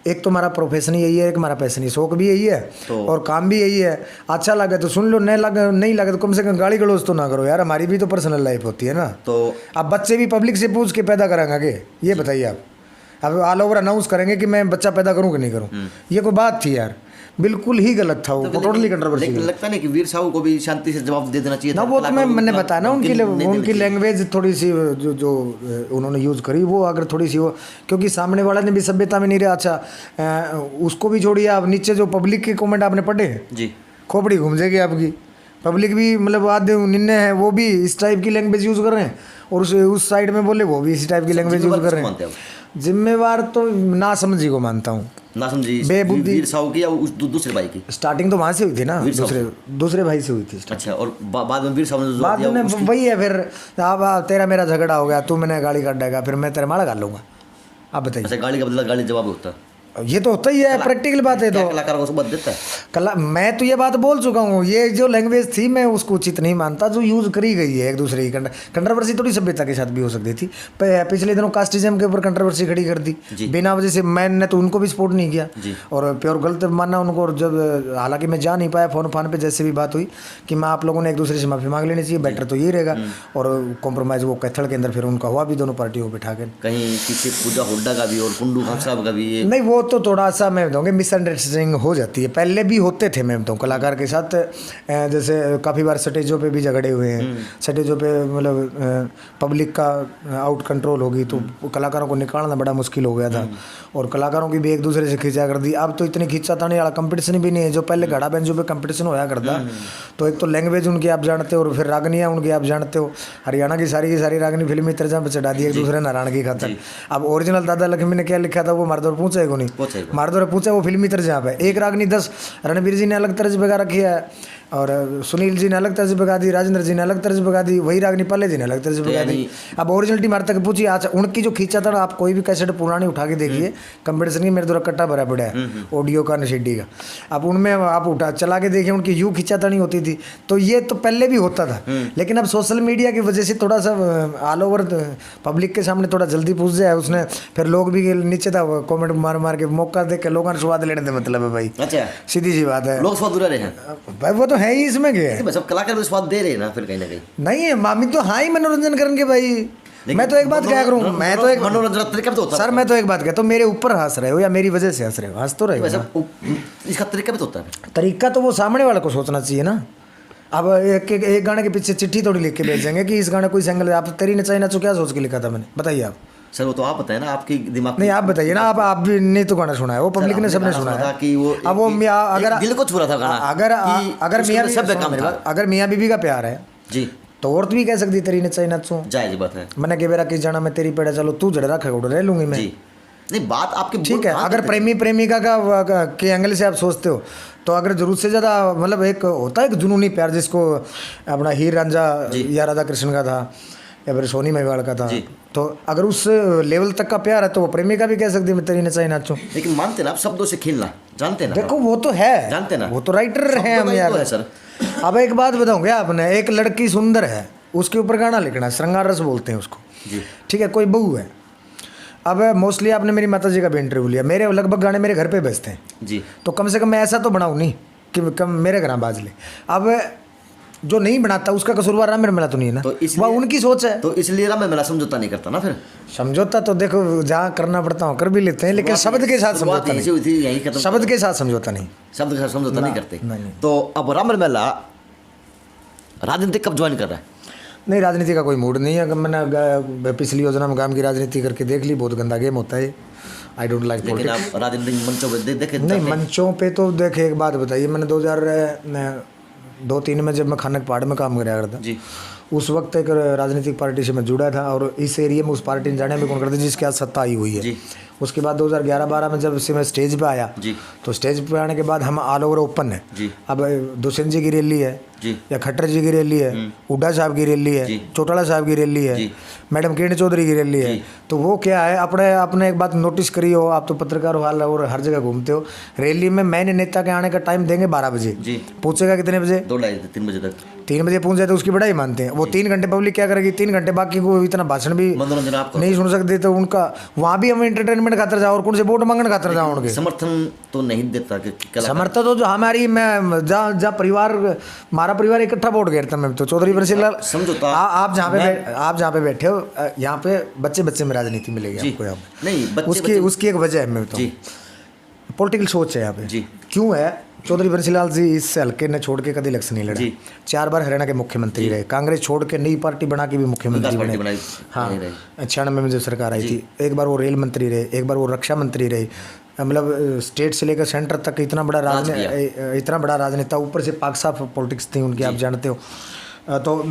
एक तो हमारा प्रोफेशन यही है, एक हमारा पैशन ही, शौक भी यही है तो और काम भी यही है। अच्छा लगे तो सुन लो, नहीं लगे तो कम से कम गाली गलौज तो ना करो यार, हमारी भी तो पर्सनल लाइफ होती है ना। तो अब बच्चे भी पब्लिक से पूछ के पैदा करेंगे आगे, ये बताइए आप। अब ऑल ओवर अनाउंस करेंगे कि मैं बच्चा पैदा करूँ कि नहीं करूँ, ये कोई बात थी यार, बिल्कुल ही गलत था वो, टोटली कंट्रोवर्सी। लेकिन लगता नहीं कि वीर साहू को भी शांति से जवाब दे देना चाहिए ना। वो तो मैंने बताया ना, उनकी लैंग्वेज थोड़ी सी जो उन्होंने यूज़ करी, वो अगर थोड़ी सी वो, क्योंकि सामने वाला ने भी सभ्यता में नहीं रहा। अच्छा उसको भी छोड़िए, आप नीचे जो पब्लिक के कमेंट आपने पढ़े जी, खोपड़ी घूम जाएगी आपकी। पब्लिक भी मतलब आधे निन्ने हैं, वो भी इस टाइप की लैंग्वेज यूज़ कर रहे हैं, और उस साइड में बोले वो भी इसी टाइप की लैंग्वेज यूज़ कर रहे हैं। जिम्मेवार तो ना समझी को मानता हूँ, ना समझी बेबुद्धि। वीर साहू की या उस दूसरे भाई की? स्टार्टिंग तो वहाँ से हुई थी ना, दूसरे भाई से हुई थी। अच्छा, और बाद में वीर साहू ने बाद में वही है, फिर अब तेरा मेरा झगड़ा हो गया, तू मैंने गाली काट देगा, फिर मैं तेरा माड़ा काट लूंगा। आप बताइए। अच्छा, गाली का बदला गाली जवाब होता है, ये तो होता ही है, प्रैक्टिकल बात है। तो कलाकार को बद देता है कला, मैं तो ये बात बोल चुका हूँ, ये जो लैंग्वेज थी मैं उसको उचित नहीं मानता जो यूज़ करी गई है एक दूसरे की। कंट्रोवर्सी थोड़ी सभ्यता के साथ भी हो सकती थी। पिछले दिनों कास्टिज्म के ऊपर कंट्रोवर्सी खड़ी कर दी बिना वजह से, मैंने तो उनको भी सपोर्ट नहीं किया और प्योर गलत माना उनको। और जब हालांकि मैं जा नहीं पाया, फोन पे जैसे भी बात हुई कि मैं आप लोगों ने एक दूसरे से माफ़ी मांग लेनी चाहिए, बेटर तो यही रहेगा। और कॉम्प्रोमाइज़ वो कैथल के अंदर फिर उनका हुआ भी, दोनों पार्टियों को बिठा के। कहीं किसी पूजा हुड्डा का भी और कुंडू खान साहब का भी नहीं, वो तो थोड़ा सा मैं बताऊँगी मिसअंडरस्टैंडिंग हो जाती है, पहले भी होते थे। मैं बताऊँ कलाकार के साथ जैसे काफ़ी बार स्टेजों पे भी झगड़े हुए हैं, स्टेजों पे मतलब पब्लिक का आउट कंट्रोल होगी तो कलाकारों को निकालना बड़ा मुश्किल हो गया था, और कलाकारों की भी एक दूसरे से खींचा कर दी। अब तो इतनी खींचातानी वाला कंपटीशन भी नहीं है जो पहले घड़ा बेंचों पे कंपटीशन होया करता। तो एक तो लैंग्वेज उनकी आप जानते हो, और फिर रागनियाँ उनकी आप जानते हो। हरियाणा की सारी रागनी फिल्मी तर्जा पर चढ़ा दी एक दूसरे नारायण की खातर। अब ओरिजिनल दादा लक्ष्मी ने क्या लिखा था वो मारदौर पूछा है को नहीं, मारदौर पूछा वो फिल्मी तर्जा पे। एक रागनी 10 रणबीर जी ने अलग तर्ज बगा रखी है, और सुनील जी ने अलग तर्ज बगा दी, राजेंद्र जी ने अलग तर्ज बगा दी, वही रागनी पल्ले जी ने अलग तर्ज बगा दी। अब ओरिजिनलिटी मार तक पूछिए। अच्छा, उनकी जो खींचा था, आप कोई भी कैसेट पुरानी उठा के देखिए, कंपटीशन की मेरे द्वारा कट्टा भरा पड़ा है ऑडियो का नशेडी का। अब उनमें आप उठा चला के देखिए, उनकी यूँ खींचा नहीं होती थी। तो ये तो पहले भी होता था, लेकिन अब सोशल मीडिया की वजह से थोड़ा सा ऑल ओवर पब्लिक के सामने थोड़ा जल्दी पूछ जाए उसने, फिर लोग भी नीचे था कॉमेंट मार के मौका देख के लोगों ने स्वाद लेने थे, मतलब है भाई। अच्छा, सीधी सी बात है, लोग स्वाद उड़ा रहे हैं भाई, वो तो है ही इसमें के सब कलाकार भी स्वाद दे रहे हैं ना, फिर कहीं ना कहीं नहीं है मामी तो हाँ ही मनोरंजन करेंगे भाई। मैं तो एक बात क्या करूँ, मैं तो एक मनोरंजन तरीका तो होता है सर, मैं तो एक बात कहता हूँ, मेरे ऊपर हंस रहे हो या मेरी वजह से हंस रहे हो, हंस तो रहे हो, इसका तरीका भी तो होता है। तरीका तो वो सामने वाले को सोचना चाहिए ना। अब एक गाने के पीछे चिट्ठी थोड़ी लिख के भेजेंगे कि इस गाने कोई सिंगल, आप तेरी न चाहिए ना तो क्या सोच के लिखा था मैंने, बताइए आप। सर वो तो आप बताए ना, आपके दिमाग नहीं, आप बताइए ना, आप भी नहीं तो गाना सुना है, वो पब्लिक ने सबने सुना है कि वो, अब वो अगर दिल को छू रहा था गाना, अगर मियाँ बीबी का प्यार है जी, तो औरत भी कह सकती तेरी ने चाहिए ना तो जायज बात है। मैंने के बेरा किस जाना मैं तेरी पेड़ा, चलो तू जड़ रखा उड़ रह लूंगी मैं। नहीं, बात आपकी ठीक है। अगर प्रेमी प्रेमिका का के एंगल से आप सोचते हो तो अगर जरूरत से ज़्यादा मतलब एक होता है एक जुनूनी प्यार, जिसको अपना हीर रांझा या राधा कृष्ण का था या फिर सोनी मेवाड़ का था, तो अगर उस लेवल तक का प्यार है तो वो प्रेमिका भी कह सकती है मैं तेरी ने चाहिए नाचूं। लेकिन मानते ना आप शब्दों से खेलना जानते ना, देखो वो तो है, जानते ना, वो तो राइटर हैं हम यार सर। अब एक बात बताऊँ क्या आपने, एक लड़की सुंदर है उसके ऊपर गाना लिखना, श्रृंगार रस बोलते हैं उसको, ठीक है। कोई बहू है, अब मोस्टली आपने मेरी माता जी का भी इंटरव्यू लिया, मेरे लगभग गाने मेरे घर पे बजते हैं जी, तो कम से कम मैं ऐसा तो बनाऊँ नहीं कि कम मेरे घर बाज ले। अब जो नहीं बनाता उसका कसूरवार रामेर मेला तो नहीं है ना, तो वह उनकी सोच है, तो इसलिए रामेर मेला समझौता नहीं करता ना। फिर समझौता तो देखो जहाँ करना पड़ता हूँ कर भी लेते हैं, लेकिन शब्द के साथ समझौता नहीं, शब्द के साथ समझौता नहीं, शब्द के साथ समझौता नहीं करते। तो अब रामेर मेला राजनीति कब ज्वाइन कर रहा है? नहीं, राजनीति का कोई मूड नहीं है। मैंने पिछली योजना में गांव की राजनीति करके देख ली, बहुत गंदा गेम होता है, आई डोंट लाइक पॉलिटिक्स। राजनीतिक मंचों पे देखे? नहीं, मंचों पे तो देखे। एक बात बताइए, मैंने 2002-3 में जब मैं खानक पहाड़ में काम कराया करता जी, उस वक्त एक राजनीतिक पार्टी से मैं जुड़ा था और इस एरिया में उस पार्टी ने जाने में कौन करते जिसके आज सत्ता आई हुई है। जी। उसके बाद 2011-12 में जब से मैं स्टेज पे आया जी। तो स्टेज पे आने के बाद हम ऑल ओवर ओपन है। जी। अब दुष्यंत जी की रैली है जी। या खट्टर जी की रैली है, हुड्डा साहब की रैली है, चौटाला साहब की रैली है, जी। मैडम किरण चौधरी की रैली है, तो वो क्या है अपने अपने एक बात नोटिस करी हो, आप तो पत्रकार हो हाल और हर जगह घूमते हो, रैली में मैंने नेता के आने का टाइम देंगे 12 बजे, जी। पूछेगा कितने बजे, 2-2:30-3 बजे तक 3 बजे पहुंच जाए तो उसकी बड़ाई मानते हैं। वो 3 घंटे पब्लिक क्या करेगी, 3 घंटे बाकी को इतना भाषण भी मनोरंजन आपको नहीं सुन सकते, तो उनका वहाँ भी हम एंटरटेनमेंट खातर जाओ और कौन से वोट मांगने खातर जाओ उनके। समर्थन तो नहीं देता कि समर्थन तो जो हमारी मैं जहाँ परिवार हमारा परिवार इकट्ठा वोट घेरता मैं तो चौधरी बंसीलाल समझौता आप जहाँ पे बैठे हो यहाँ पे बच्चे में राजनीति मिलेगी आपको यहाँ पे नहीं उसकी एक वजह है मैं तो पॉलिटिकल सोच है यहाँ पे जी। क्यों है चौधरी बंसीलाल जी इस हल्के ने छोड़ के कभी इलेक्शन नहीं लड़ा, 4 बार हरियाणा के मुख्यमंत्री रहे, कांग्रेस छोड़ के नई पार्टी बना के भी मुख्यमंत्री बने। हाँ 96 में जब सरकार आई थी, एक बार वो रेल मंत्री रहे, एक बार वो रक्षा मंत्री रहे, मतलब स्टेट से लेकर सेंटर तक इतना बड़ा राजनेता, ऊपर से पाक साफ पॉलिटिक्स थी उनकी, आप जानते हो। तो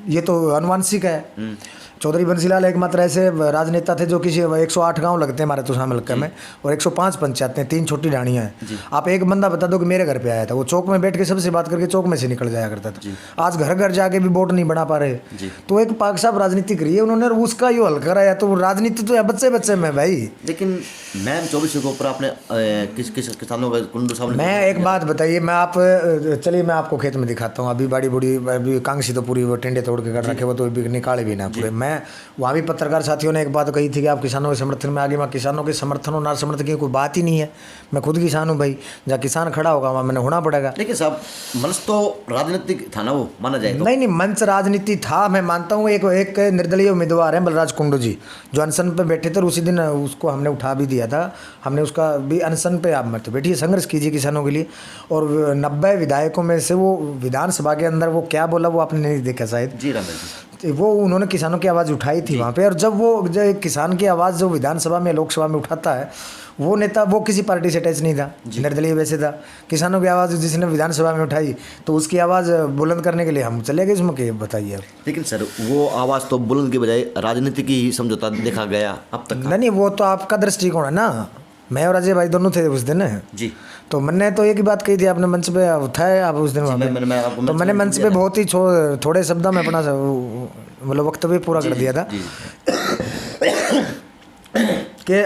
ये तो अनुवांशिक है। चौधरी बंसीलाल एकमात्र ऐसे राजनेता थे जो किसी 108 गांव लगते हैं हमारे तो शाम हल्का में और 105 पंचायतें हैं, 3 छोटी ढाणियाँ हैं। आप एक बंदा बता दो कि मेरे घर पे आया था, वो चौक में बैठ के सबसे बात करके चौक में से निकल जाया करता था। आज घर घर जाके भी वोट नहीं बना पा रहे, तो एक पाक साहब राजनीति करी है उन्होंने, उसका यो हल कराया। तो राजनीति तो बच्चे में भाई। लेकिन मैम 24 के ऊपर आपने किस किसानों का कुंडू साहब, मैं एक बात बताइए, मैं आप चलिए मैं आपको खेत में दिखाता हूँ, अभी बड़ी बूढ़ी अभी कांगसी तो पूरी वो टेंडे तोड़ के कर रखे, वो तो निकाले भी ना पूरे। मैं वहाँ भी पत्रकार साथियों ने एक बात कही थी कि आप किसानों के समर्थन में आगे, मैं किसानों के समर्थन और ना समर्थन की कोई बात ही नहीं है, मैं खुद किसान हूँ भाई, जहाँ किसान खड़ा होगा वहाँ मैंने होना पड़ेगा। लेकिन साहब मंच तो राजनीतिक था ना, वो माना जाए तो? नहीं मंच राजनीति था, मैं मानता हूँ। एक निर्दलीय उम्मीदवार हैं बलराज कुंडू जी, जो अनशन पे बैठे थे, उसी दिन उसको हमने उठा भी दिया था, हमने उसका भी अनशन पे आप मत बैठिए, संघर्ष कीजिए किसानों के लिए। और 90 विधायकों में से वो विधानसभा के अंदर वो क्या बोला वो आपने नहीं देखा शायद जी रमेश, वो उन्होंने किसानों की आवाज़ उठाई थी वहाँ पे। और जब एक किसान की आवाज़ जो विधानसभा में लोकसभा में उठाता है वो नेता, वो किसी पार्टी से अटैच नहीं था, निर्दलीय वैसे था। किसानों की आवाज़ जिसने विधानसभा में उठाई तो उसकी आवाज़ बुलंद करने के लिए हम चले गए इसमें, क्या बताइए आप। लेकिन सर वो आवाज़ तो बुलंद के बजाय राजनीति की ही समझौता देखा गया अब तक। नहीं वो तो आपका दृष्टिकोण है ना, मैं और अजय भाई दोनों थे उस दिन जी। तो मैंने तो एक ही बात कही थी, आपने मंच पे उठाए आप उस दिन वहाँ पे, तो मैंने मंच पे बहुत ही थोड़े शब्दों में अपना मतलब वक्तव्य पूरा कर दिया था कि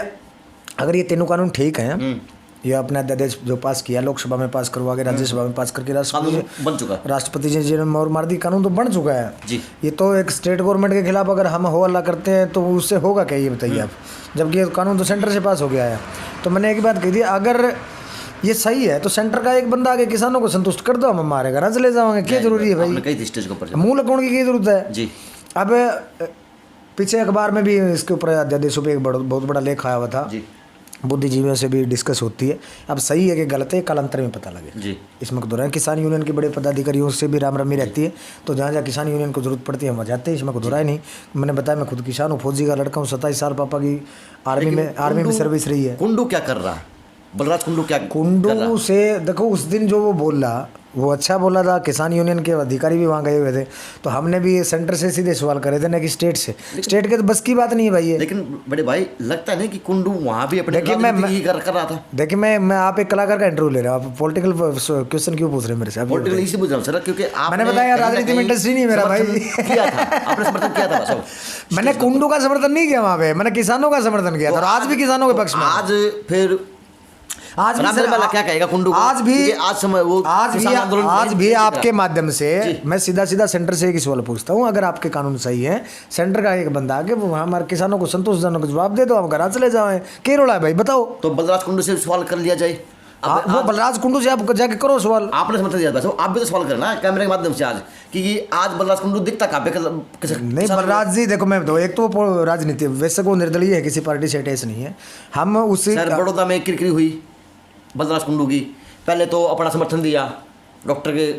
अगर ये तीनों कानून ठीक हैं, ये अपना अध्यादेश जो पास किया लोकसभा में पास करवा के राज्यसभा में पास करके राष्ट्रपति जी ने मोहर मार दी, कानून तो बन चुका है जी। ये तो एक स्टेट गवर्नमेंट के खिलाफ अगर हम हो हल्ला करते हैं तो उससे होगा क्या ये बताइए आप, जबकि ये कानून तो सेंटर से पास हो गया है। तो मैंने एक बात कही थी, अगर ये सही है तो सेंटर का एक बंदा आगे किसानों को संतुष्ट कर दो, हम हमारे घर चले जाओगे, क्या जरूरी है भाई, मुँह लगाने की क्या जरूरत है जी। अब पीछे अखबार में भी इसके ऊपर अध्यादेशों पे एक बहुत बड़ा लेख आया हुआ था, बुद्धिजीवियों से भी डिस्कस होती है। अब सही है कि गलत है कालांतर में पता लगे जी। इसमें को दोहराए, किसान यूनियन के बड़े पदाधिकारियों से भी राम रमी रहती है, तो जहाँ जहाँ किसान यूनियन को जरूरत पड़ती है हम जाते हैं, इसमें को दोहराए नहीं। मैंने बताया मैं खुद किसान हूँ, फौजी का लड़का हूँ, 27 साल पापा की आर्मी में सर्विस रही है। कुंडू क्या कर रहा, बलराज कुंडू क्या कुंडू से देखो उस दिन जो वो बोला वो अच्छा बोला था, किसान यूनियन के अधिकारी भी वहाँ गए हुए थे, तो हमने भी सेंटर से सीधे सवाल करे थे ना कि स्टेट से, स्टेट के तो बस की बात नहीं है भाई ये। लेकिन बड़े भाई लगता है ना कि कुंडू वहाँ भी अपने कर रहा था। देखिए मैं आप एक कलाकार का इंटरव्यू ले रहा हूँ, आप पॉलिटिकल क्वेश्चन क्यों पूछ रहे हैं मेरे से? पॉलिटिकल इसी पूछ रहा हूँ सर, क्योंकि मैंने बताया राजनीति में इंटरेस्ट ही नहीं मेरा भाई। आपने समर्थन किया था? मैंने कुंडू का समर्थन नहीं किया वहाँ पे, मैंने किसानों का समर्थन किया था, और आज भी किसानों के पक्ष में। आज फिर आज क्या कहेगा कुंडू? आज भी आपके माध्यम से मैं सीधा सेंटर से एक सवाल पूछता हूँ, अगर आपके कानून सही है, सेंटर का एक बंदा आके वो हमारे किसानों को संतोषजनक जवाब दे दो, हम घर चले जाए, क्या रोड़ा है भाई बताओ। तो बलराज कुंडू से सवाल कर लिया जाए, वो बलराज कुंडू से आप जाके करो सवाल। आपने समर्थन दिया था, आप भी तो सवाल करना कैमरे के माध्यम से आज कि आज बलराज कुंडू दिखता कहाँ पे? नहीं बलराज जी देखो मैं बताऊँ, एक तो वो राजनीति वैसे को निर्दलीय है, किसी पार्टी से अटैच नहीं है, हम उसी बड़ौदा में किरकिरी हुई बलराज कुंडू की, पहले तो अपना समर्थन दिया डॉक्टर के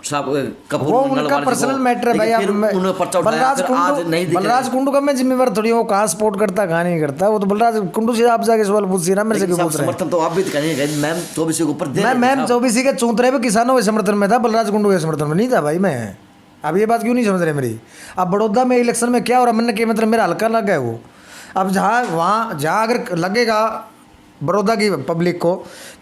साहब कपूर, वो उनका पर्सनल मैटर है भाई। बलराज कुंडू का मैं जिम्मेवार थोड़ी हूँ, कहाँ सपोर्ट करता कहाँ नहीं करता, वो तो बलराज कुंडू से आप जाके सवाल पूछिए ना, मेरे से क्यों पूछ रहे हैं? समर्थन तो आप भी करेंगे, मैम 24 के ऊपर मैम 24 के चौंतरे पे किसानों के समर्थन में था, बलराज कुंडू के समर्थन में नहीं था भाई मैं। अब ये बात क्यों नहीं समझ रहे मेरी? अब बड़ौदा में इलेक्शन में क्या हो रहा, मैंने कि मतलब मेरा हल्का लग गया वो। अब जहाँ अगर लगेगा बड़ौदा की पब्लिक को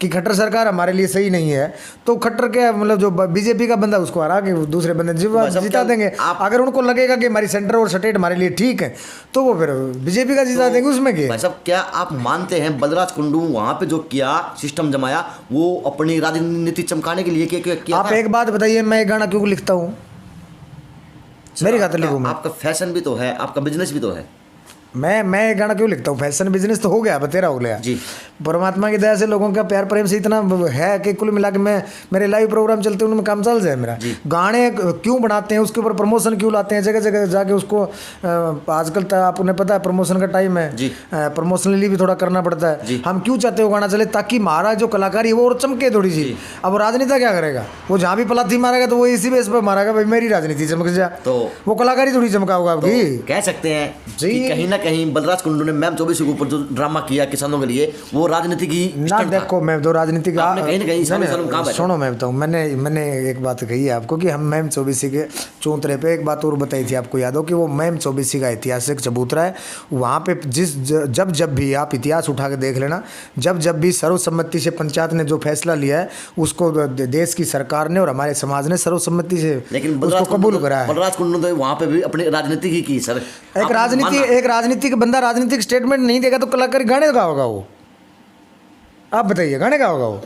कि खट्टर सरकार हमारे लिए सही नहीं है, तो खट्टर के मतलब जो बीजेपी का बंदा उसको हरा के दूसरे बंदे जिता देंगे। अगर उनको लगेगा कि हमारी सेंटर और स्टेट हमारे लिए ठीक है, तो वो फिर बीजेपी का जिता देंगे। उसमें क्या भाई साहब, क्या आप मानते हैं बलराज कुंडू वहाँ पे जो किया, सिस्टम जमाया, वो अपनी राजनीति चमकाने के लिए किया आप था? एक बात बताइए, मैं एक गाना क्यों लिखता हूँ? मेरी खातिर लिखूँ मैं? आपका फैशन भी तो है, आपका बिजनेस भी तो है। मैं एक गाना क्यों लिखता हूँ? फैशन बिजनेस तो हो गया, बतेरा हो गया जी। परमात्मा की दया से लोगों का प्यार प्रेम से इतना है कि कुल मिला के मैं मेरे लाइव प्रोग्राम चलते हैं उनमें काम चल जाए मेरा। गाने क्यों बनाते हैं, उसके ऊपर प्रमोशन क्यों लाते हैं, जगह जगह जाके उसको आजकल तो आपने पता है प्रमोशन का टाइम है, प्रमोशनली भी थोड़ा करना पड़ता है। हम क्यों चाहते हो गाना चले, ताकि हमारा जो कलाकारी है वो और चमके थोड़ी सी। अब राजनेता क्या करेगा, वो जहाँ भी पलाथी मारेगा तो वो इसी बेस पर मारेगा, भाई मेरी राजनीति चमक जा, तो वो कलाकारी थोड़ी चमका होगा आपकी। कह सकते हैं कि कहीं ना कहीं बलराज कुंडू ने मैम 24 के ऊपर जो ड्रामा किया किसानों के लिए, वो राजनीति की ना। देखो मैं तो राजनीति का कहीं ना कहीं सुनो, मैं बताऊँ, मैंने एक बात कही है आपको कि हम मैम 24 के चौंतरे पे एक बात और बताई थी, आपको याद हो कि वो मैम 24 का ऐतिहासिक चबूतरा है। वहाँ पे जब भी आप इतिहास उठा के देख लेना, जब भी सर्वसम्मति से पंचायत ने जो फैसला लिया है, उसको देश की सरकार ने और हमारे समाज ने सर्वसम्मति से उसको कबूल करा है। बलराज कुंडू ने वहाँ पे भी अपनी राजनीति की सर। एक राजनीतिक बंदा राजनीतिक स्टेटमेंट नहीं देगा तो कलाकारी गाने का होगा वो? आप बताइए, गाने का होगा वो?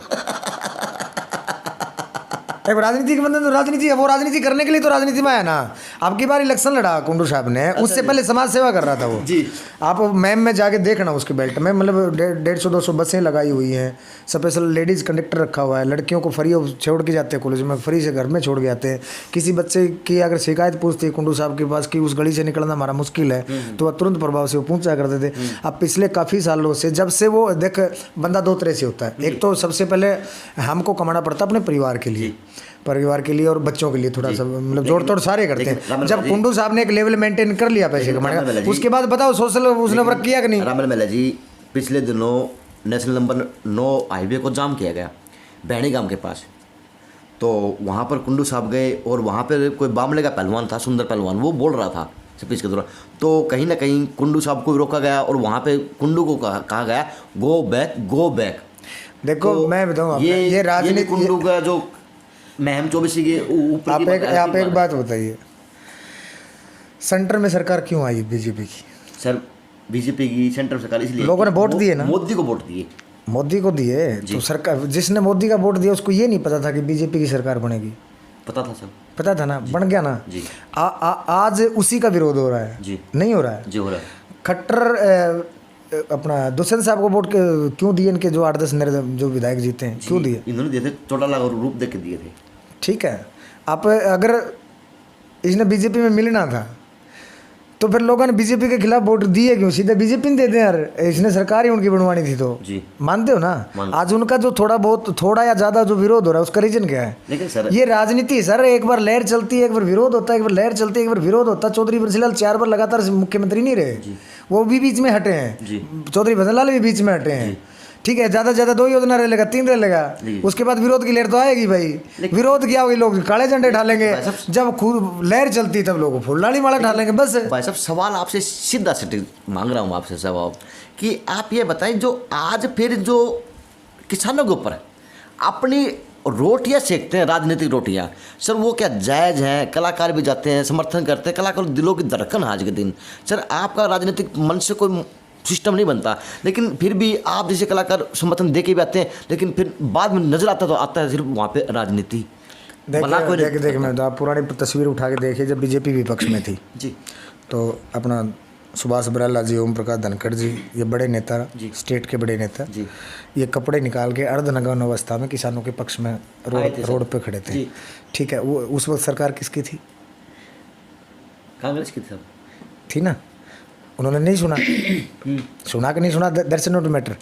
एक राजनीति के बंदे तो राजनीति है, वो राजनीति करने के लिए तो राजनीति में आया ना। आपकी बार इलेक्शन लड़ा कुंडू साहब ने, उससे पहले समाज सेवा कर रहा था वो जी। आप मैम में जाके देखना, उसके बेल्ट में मतलब 150-200 बसें लगाई हुई हैं, स्पेशल लेडीज़ कंडक्टर रखा हुआ है, लड़कियों को फ्री छोड़ के जाते हैं कॉलेज में, फ्री से घर में छोड़ के आते हैं। किसी बच्चे की अगर शिकायत पूछती है कुंडू साहब के पास कि उस गली से निकलना हमारा मुश्किल है, तो वह तुरंत प्रभाव से वो पहुँचा करते थे। अब पिछले काफ़ी सालों से, जब से वो देख, बंदा दो तरह से होता है। एक तो सबसे पहले हमको कमाना पड़ता है अपने परिवार के लिए और बच्चों के लिए, थोड़ा सा मतलब जोड़ तोड़ सारे करते हैं। जब कुंडू साहब ने एक लेवल मेंटेन कर लिया पैसे कमाने का, उसके बाद बताओ सोशल उसने वर्क किया कि नहीं? रामल मेला जी, पिछले दिनों नेशनल नंबर 9 हाईवे को जाम किया गया बैणी गांव के पास, तो वहाँ पर कुंडू साहब गए और वहाँ पर कोई बामले का पहलवान था, सुंदर पहलवान, वो बोल रहा था स्पीच के दौरान, तो कहीं ना कहीं कुंडू साहब को रोका गया और वहाँ पे कुंडू को कहा गया गो बैक। देखो तो मैं बताऊँ, ये राजनीति कुंडू का जो महम 24 के ऊपर आप एक बात बताइए, सेंटर में सरकार क्यों आई बीजेपी की? सर बीजेपी की सेंटर सरकार इसलिए लोगों ने वोट दिए ना, मोदी को वोट दिए, मोदी को दिए, तो सरकार जिसने मोदी का वोट दिया उसको ये नहीं पता था कि बीजेपी की सरकार बनेगी? पता था सर, पता था ना, बन गया ना जी। आज उसी का विरोध हो रहा है जी, नहीं हो रहा है जी, हो रहा है। खट्टर अपना दुष्यंत साहब को वोट क्यों दिए? इनके जो 8-10 जो विधायक जीते हैं क्यों दिए? इन्होंने दिए थे, 14 लाख रूप दे के दिए थे। ठीक है, आप अगर इसने बीजेपी में मिलना था तो फिर लोगों ने बीजेपी के खिलाफ वोट दिए क्यों? सीधे बीजेपी ने दे दें यार, इसने सरकार ही उनकी बनवानी थी तो जी। मानते हो ना? आज उनका जो थोड़ा या ज्यादा जो विरोध हो रहा है उसका रीजन क्या है? लेकिन सर ये राजनीति सर, एक बार लहर चलती है, एक बार विरोध होता है, एक बार लहर चलती है, एक बार विरोध होता है। चौधरी बंसीलाल 4 बार लगातार मुख्यमंत्री नहीं रहे, वो भी बीच में हटे हैं, चौधरी बंसीलाल भी बीच में हटे हैं। ठीक है, ज़्यादा 2 योजना रहेगा, 3 रहेगा, उसके बाद विरोध की लहर तो आएगी भाई। विरोध क्या होगी, लोग काले झंडे ढालेंगे, जब खूब लहर चलती तब लोग फुलडाली माला ढालेंगे, बस। भाई साहब सवाल आपसे सीधा मांग रहा हूँ आपसे जवाब कि आप ये बताएं, जो आज फिर जो किसानों के ऊपर है अपनी रोटियां सेकते हैं, राजनीतिक रोटियां, सर वो क्या जायज़ हैं? कलाकार भी जाते हैं, समर्थन करते हैं, कलाकार दिलों की धड़कन आज के दिन। सर आपका राजनीतिक मन से कोई सिस्टम नहीं बनता, लेकिन फिर भी आप जैसे कलाकार समर्थन दे के भी आते हैं, लेकिन फिर बाद में नजर आता है सिर्फ वहाँ पे राजनीति। देखिए मैं तो आप पुरानी तस्वीर उठा के देखिए, जब बीजेपी विपक्ष में थी जी, तो अपना सुभाष बराला जी, ओम प्रकाश धनखड़ जी, ये बड़े नेता, स्टेट के बड़े नेता जी, ये कपड़े निकाल के अर्धनग्न अवस्था में किसानों के पक्ष में रोड पे खड़े थे। ठीक है, वो उस वक्त सरकार किसकी थी? कांग्रेस की थी ना। उन्होंने नहीं सुना, सुना कि नहीं सुना, दैट्स नॉट मैटर।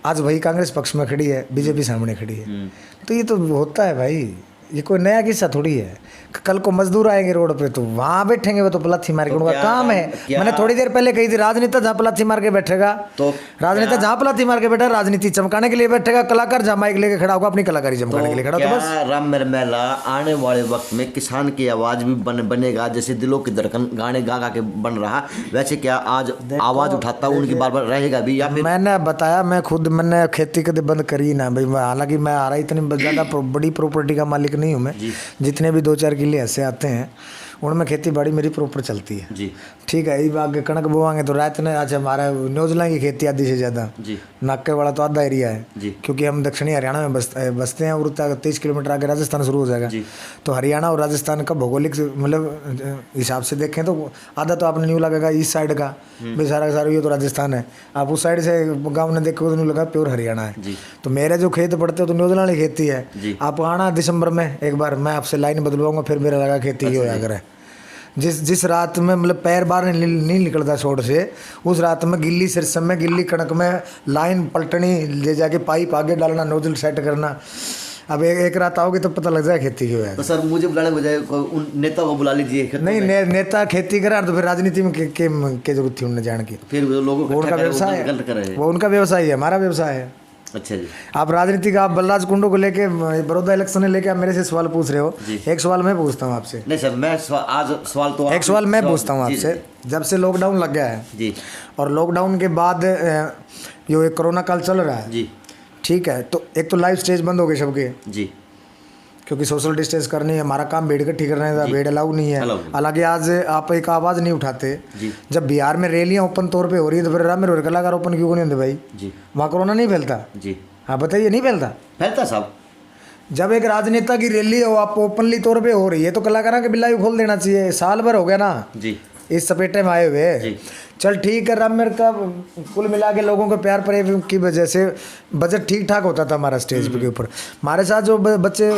आज वही कांग्रेस पक्ष में खड़ी है, बीजेपी सामने खड़ी है, तो ये तो होता है भाई, ये कोई नया किस्सा थोड़ी है। कल को मजदूर आएंगे रोड पे तो वहां बैठेंगे, वो तो पलाथी मार के, उनका काम है। मैंने थोड़ी देर पहले कही थी, राजनेता जहाँ पलाथी मार के बैठेगा, तो राजनेता जहाँ पलाथी मार के बैठा राजनीति चमकाने के लिए बैठेगा, कलाकार जहाँ माइक लेके खड़ा होगा अपनी कलाकारी चमकाने के लिए खड़ा, तो बस। राममहल मेला आने वाले वक्त में किसान की आवाज भी बनेगा, जैसे दिलों की धड़कन गाने गा गा के बन रहा, वैसे क्या आज आवाज उठाता उनकी बार बार रहेगा भी, या फिर? मैंने बताया, मैंने खेती कभी बंद करी ना भाई। हालांकि मैं आ रहा इतनी ज़्यादा बड़ी प्रॉपर्टी का मालिक नहीं हूँ मैं, जितने भी 2-4 किले ऐसे आते हैं उनमें खेती बाड़ी मेरी प्रॉपर चलती है जी। ठीक है। ये आगे कणक बोआंगे तो रात में आज हमारा न्यूजीलैंड की खेती आधी से ज़्यादा जी। नाके वाला तो आधा एरिया है जी। क्योंकि हम दक्षिणी हरियाणा में बसते हैं, और 30 किलोमीटर आगे राजस्थान शुरू हो जाएगा जी। तो हरियाणा और राजस्थान का भौगोलिक मतलब हिसाब से देखें तो आधा तो आपने न्यू लगेगा इस साइड का भाई, सारा का सारा ये तो राजस्थान है। आप उस साइड से गाँव ने देखो तो न्यू लगा प्योर हरियाणा है। तो मेरे जो खेत पड़ते हो तो न्यूजीलैंड की खेती है। आप आना दिसंबर में एक बार, मैं आपसे लाइन बदलवाऊंगा, फिर मेरा लगा खेती ही होया करे। जिस रात में मतलब पैर बाहर नहीं निकलता शोर से, उस रात में गिल्ली सिरसम में गिल्ली कणक में लाइन पलटनी, ले जाके पाइप आगे डालना, नोजल सेट करना। अब एक रात आओगे तो पता लग जाए खेती की है। तो सर मुझे बुलाने बजाय उन नेता को बुला लीजिए। नहीं नेता खेती करा तो फिर राजनीति में के जरूरत थी उन्हें जान की, फिर लोगों को उनका व्यवसाय, वो उनका व्यवसाय है, हमारा व्यवसाय है। अच्छा जी। आप राजनीति का, आप बलराज कुंडू को लेके, बड़ौदा इलेक्शन लेके आप मेरे से सवाल पूछ रहे हो। एक सवाल मैं पूछता हूँ आपसे। नहीं सर, मैं आज सवाल तो एक सवाल मैं पूछता हूँ आपसे। जब से लॉकडाउन लग गया है जी, और लॉकडाउन के बाद जो एक कोरोना काल चल रहा है जी, ठीक है, तो एक तो लाइव स्टेज बंद हो गए सबके जी, क्योंकि सोशल डिस्टेंस करनी है, हमारा काम बेड इकट्ठी करने का, बेड अलाउ नहीं है। हालांकि आज आप एक आवाज़ नहीं उठाते। जब बिहार में रैलियां ओपन तौर पे हो रही है तो फिर राम में कलाकार ओपन क्यों नहीं होते भाई जी? वहाँ कोरोना नहीं फैलता जी? हाँ बताइए, नहीं फैलता? फैलता साहब। जब एक राजनेता की रैली हो, आप ओपनली तौर पे हो रही है, तो कलाकारों के बिल्ला खोल देना चाहिए। साल भर हो गया ना जी इस सपेटे में आए हुए। चल ठीक है, राममेर का कुल मिला के लोगों को प्यार प्रेम की वजह से बजट ठीक ठाक होता था हमारा स्टेज के ऊपर। हमारे साथ जो बच्चे,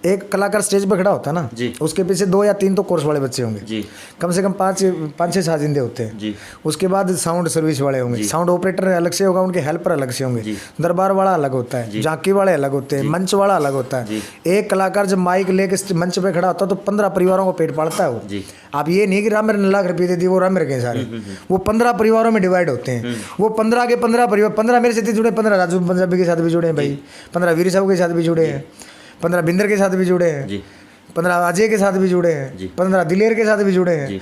एक कलाकार स्टेज पे खड़ा होता है ना जी, उसके पीछे 2 या 3 तो कोर्स वाले बच्चे होंगे जी, कम से कम 5-6 साजिंदे होते हैं जी। उसके बाद साउंड सर्विस वाले होंगे, साउंड ऑपरेटर अलग से होगा, उनके हेल्पर अलग से होंगे, दरबार वाला अलग होता है, झांकी वाले अलग होते हैं, मंच वाला अलग होता है। एक कलाकार जब माइक लेके मंच पे खड़ा होता है तो 15 परिवारों को पेट पालता है वो। आप ये नहीं कि राममेर ने लाख रुपये दे दी, वो राममेर के सारे, वो 15 परिवारों में डिवाइड होते हैं। वो 15 के 15 परिवार, 15 मेरे से जुड़े, 15 राजू पंजाबी के साथ भी जुड़े हैं भाई, 15 वीर साहब के साथ भी जुड़े हैं, 15 बिंदर के साथ भी जुड़े हैं, 15 अजय के साथ भी जुड़े हैं, 15 दिलेर के साथ भी जुड़े हैं।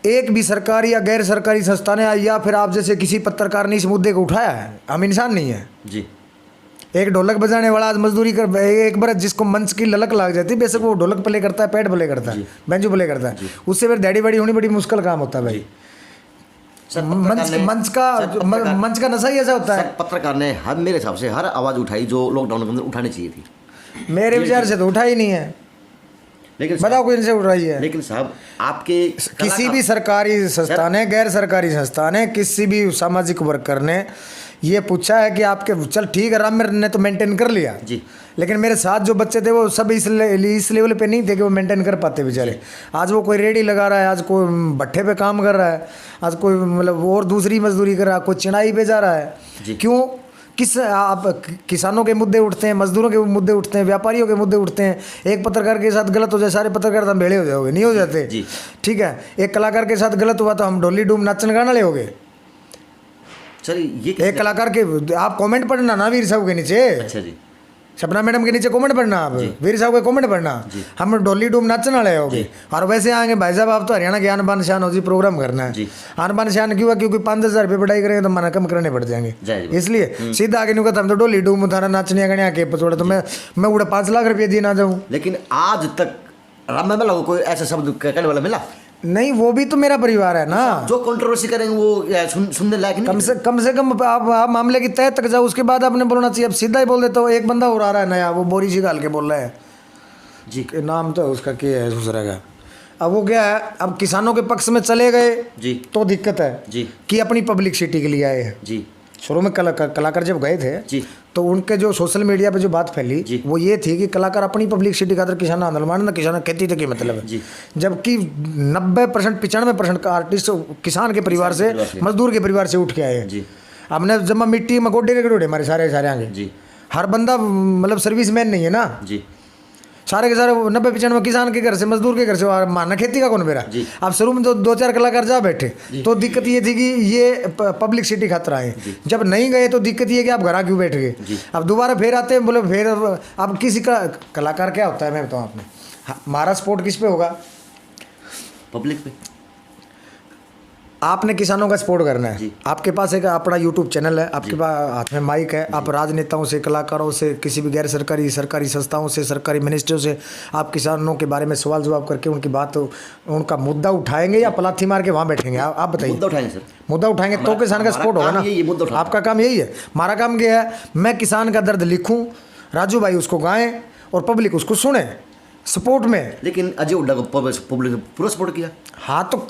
एक भी सरकारी या गैर सरकारी संस्था ने या फिर आप जैसे किसी पत्रकार ने इस मुद्दे को उठाया है? हम इंसान नहीं है जी। एक ढोलक बजाने वाला आज मजदूरी कर, एक बार जिसको मंच की ललक लग जाती है, बेशक वो ढोलक प्ले करता है, पैड प्ले करता है, बेंजो प्ले करता है, उससे फिर दाढ़ी बाड़ी होनी बड़ी मुश्किल काम होता है भाई। मंच का नशा ही ऐसा होता है। पत्रकार ने हर, मेरे हिसाब से हर आवाज़ उठाई जो लॉकडाउन के अंदर उठानी चाहिए थी। मेरे विचार से तो उठा ही नहीं है, लेकिन बताओ कोई इनसे उठ रही है? लेकिन साहब आपके किसी भी सरकारी संस्था ने, गैर सरकारी संस्था ने, किसी भी सामाजिक वर्कर ने ये पूछा है कि आपके, चल ठीक है राममेर ने तो मेंटेन कर लिया जी, लेकिन मेरे साथ जो बच्चे थे वो सब इस लेवल पे नहीं थे कि वो मेंटेन कर पाते बेचारे। आज वो कोई रेडी लगा रहा है, आज कोई भट्ठे पे काम कर रहा है, आज कोई मतलब और दूसरी मजदूरी कर रहा है, कोई चिनाई पे जा रहा है। क्यों? आप किसानों के मुद्दे उठते हैं, मजदूरों के मुद्दे उठते हैं, व्यापारियों के मुद्दे उठते हैं। एक पत्रकार के साथ गलत हो जाए, सारे पत्रकार तो हम भेड़े हो जाओगे, नहीं हो जाते ठीक है। एक कलाकार के साथ गलत हुआ तो हम डोली डूम नाचन गाना ले होगे। एक कलाकार के आप कमेंट पढ़ना ना वीर साहब के नीचे, अच्छा जी, सपना मैडम के नीचे कमेंट पढ़ना, आप वीर साहब के कमेंट पढ़ना, हम डोली डूम नाचने वाले होगे। और वैसे आएंगे भाई साहब आप तो हरियाणा के आन बान शान हो जी, प्रोग्राम करना है। आन बान शान क्यों? क्योंकि 5-10 रुपये बढ़ाई करेंगे तो मना कम करने पड़ जाएंगे, इसलिए सीधा आगे नहीं कहता हम तो डोली डूम थाना नाचने गणे के पचोड़ा, तो मैं उड़ा 5 लाख रुपये दी ना जाऊँ। लेकिन आज तक राममेर को कोई ऐसा शब्द कहने वाला मिला नहीं? वो भी तो मेरा परिवार है ना, जो कंट्रोवर्सी करेंगे वो सुनने लायक नहीं। कम से कम आप मामले की तय तक जाओ, उसके बाद आपने बोलना चाहिए। अब सीधा ही बोल देता हूँ। एक बंदा और आ रहा है नया, वो बोरी सी गाल के बोल रहा है जी, नाम तो उसका क्या है दूसरा का। अब वो क्या है, अब किसानों के पक्ष में चले गए जी तो दिक्कत है जी, कि अपनी पब्लिसिटी के लिए आए हैं जी। शुरू में कलाकार जब गए थे जी, तो उनके जो सोशल मीडिया पे जो बात फैली वो ये थी कि कलाकार अपनी पब्लिसिटी खातर किसान आंदोलन मानना, किसान खेती तक मतलब है। जबकि 90% 95% का आर्टिस्ट किसान के परिवार से, मजदूर के परिवार से उठ के आए हैं। हमने जब मिट्टी में गोडे के गोडे हमारे सारे आगे, हर बंदा मतलब सर्विसमैन नहीं है ना जी। सारे के सारे 90-95 किसान के घर से, मजदूर के घर से, और मारना खेती का कौन बेरा। जी। अब शुरू में तो 2-4 कलाकार जा बैठे, तो दिक्कत ये थी कि ये पब्लिक सिटी खतरा है। जब नहीं गए तो दिक्कत ये कि आप घर क्यों बैठ गए। अब दोबारा फिर आते हैं, बोले फिर अब किसी का कलाकार क्या होता है मैं बताऊँ आपने, हमारा सपोर्ट किस पे होगा, पब्लिक पे। आपने किसानों का सपोर्ट करना है, आपके पास एक अपना यूट्यूब चैनल है, आपके पास हाथ में माइक है, आप राजनेताओं से, कलाकारों से, किसी भी गैर सरकारी सरकारी संस्थाओं से, सरकारी मिनिस्ट्रियों से आप किसानों के बारे में सवाल जवाब करके उनकी बात, उनका मुद्दा उठाएंगे या पलाथी मार के वहाँ बैठेंगे। आप बताइए। मुद्दा उठाएंगे सर, मुद्दा उठाएंगे तो किसान का सपोर्ट होगा ना। आपका काम यही है, हमारा काम क्या है, मैं किसान का दर्द लिखूँ, राजू भाई उसको गाएं और पब्लिक उसको सुने सपोर्ट में। लेकिन अजय हुड्डा को पब्लिक पूरा सपोर्ट किया। हाँ, तो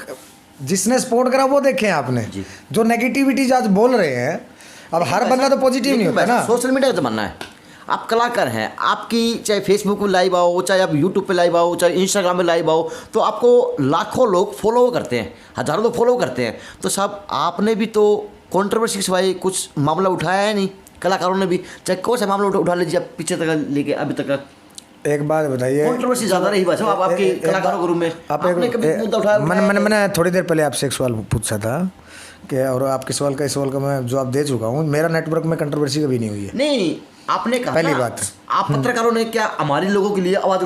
जिसने सपोर्ट करा वो देखे आपने, जो नेगेटिविटी आज बोल रहे हैं, अब हर बंदा तो पॉजिटिव नहीं होता ना। सोशल मीडिया का जमाना है, आप कलाकार हैं, आपकी चाहे फेसबुक में लाइव आओ, चाहे आप यूट्यूब पे लाइव आओ, चाहे इंस्टाग्राम में लाइव आओ, तो आपको लाखों लोग फॉलो करते हैं, हज़ारों लोग फॉलो करते हैं। तो साहब आपने भी तो कंट्रोवर्सी सिवाय कुछ मामला उठाया है नहीं, कलाकारों ने भी, चाहे कौन सा मामला उठा लीजिए आप पीछे तक लेके अभी तक। एक बात बताइए, कंट्रोवर्सी ज़्यादा रही बस आप आपके कलाकारों के रूप में, आपने कभी मुद्दा उठाया? मैंने थोड़ी देर पहले आपसे एक सवाल पूछा था कि, और आपके सवाल का, इस सवाल का मैं जवाब दे चुका हूँ। मेरा नेटवर्क में कंट्रोवर्सी कभी नहीं हुई है। नहीं, आपने कहा पहली बात, आप पत्रकारों ने क्या हमारे लोगों के लिए आवाज़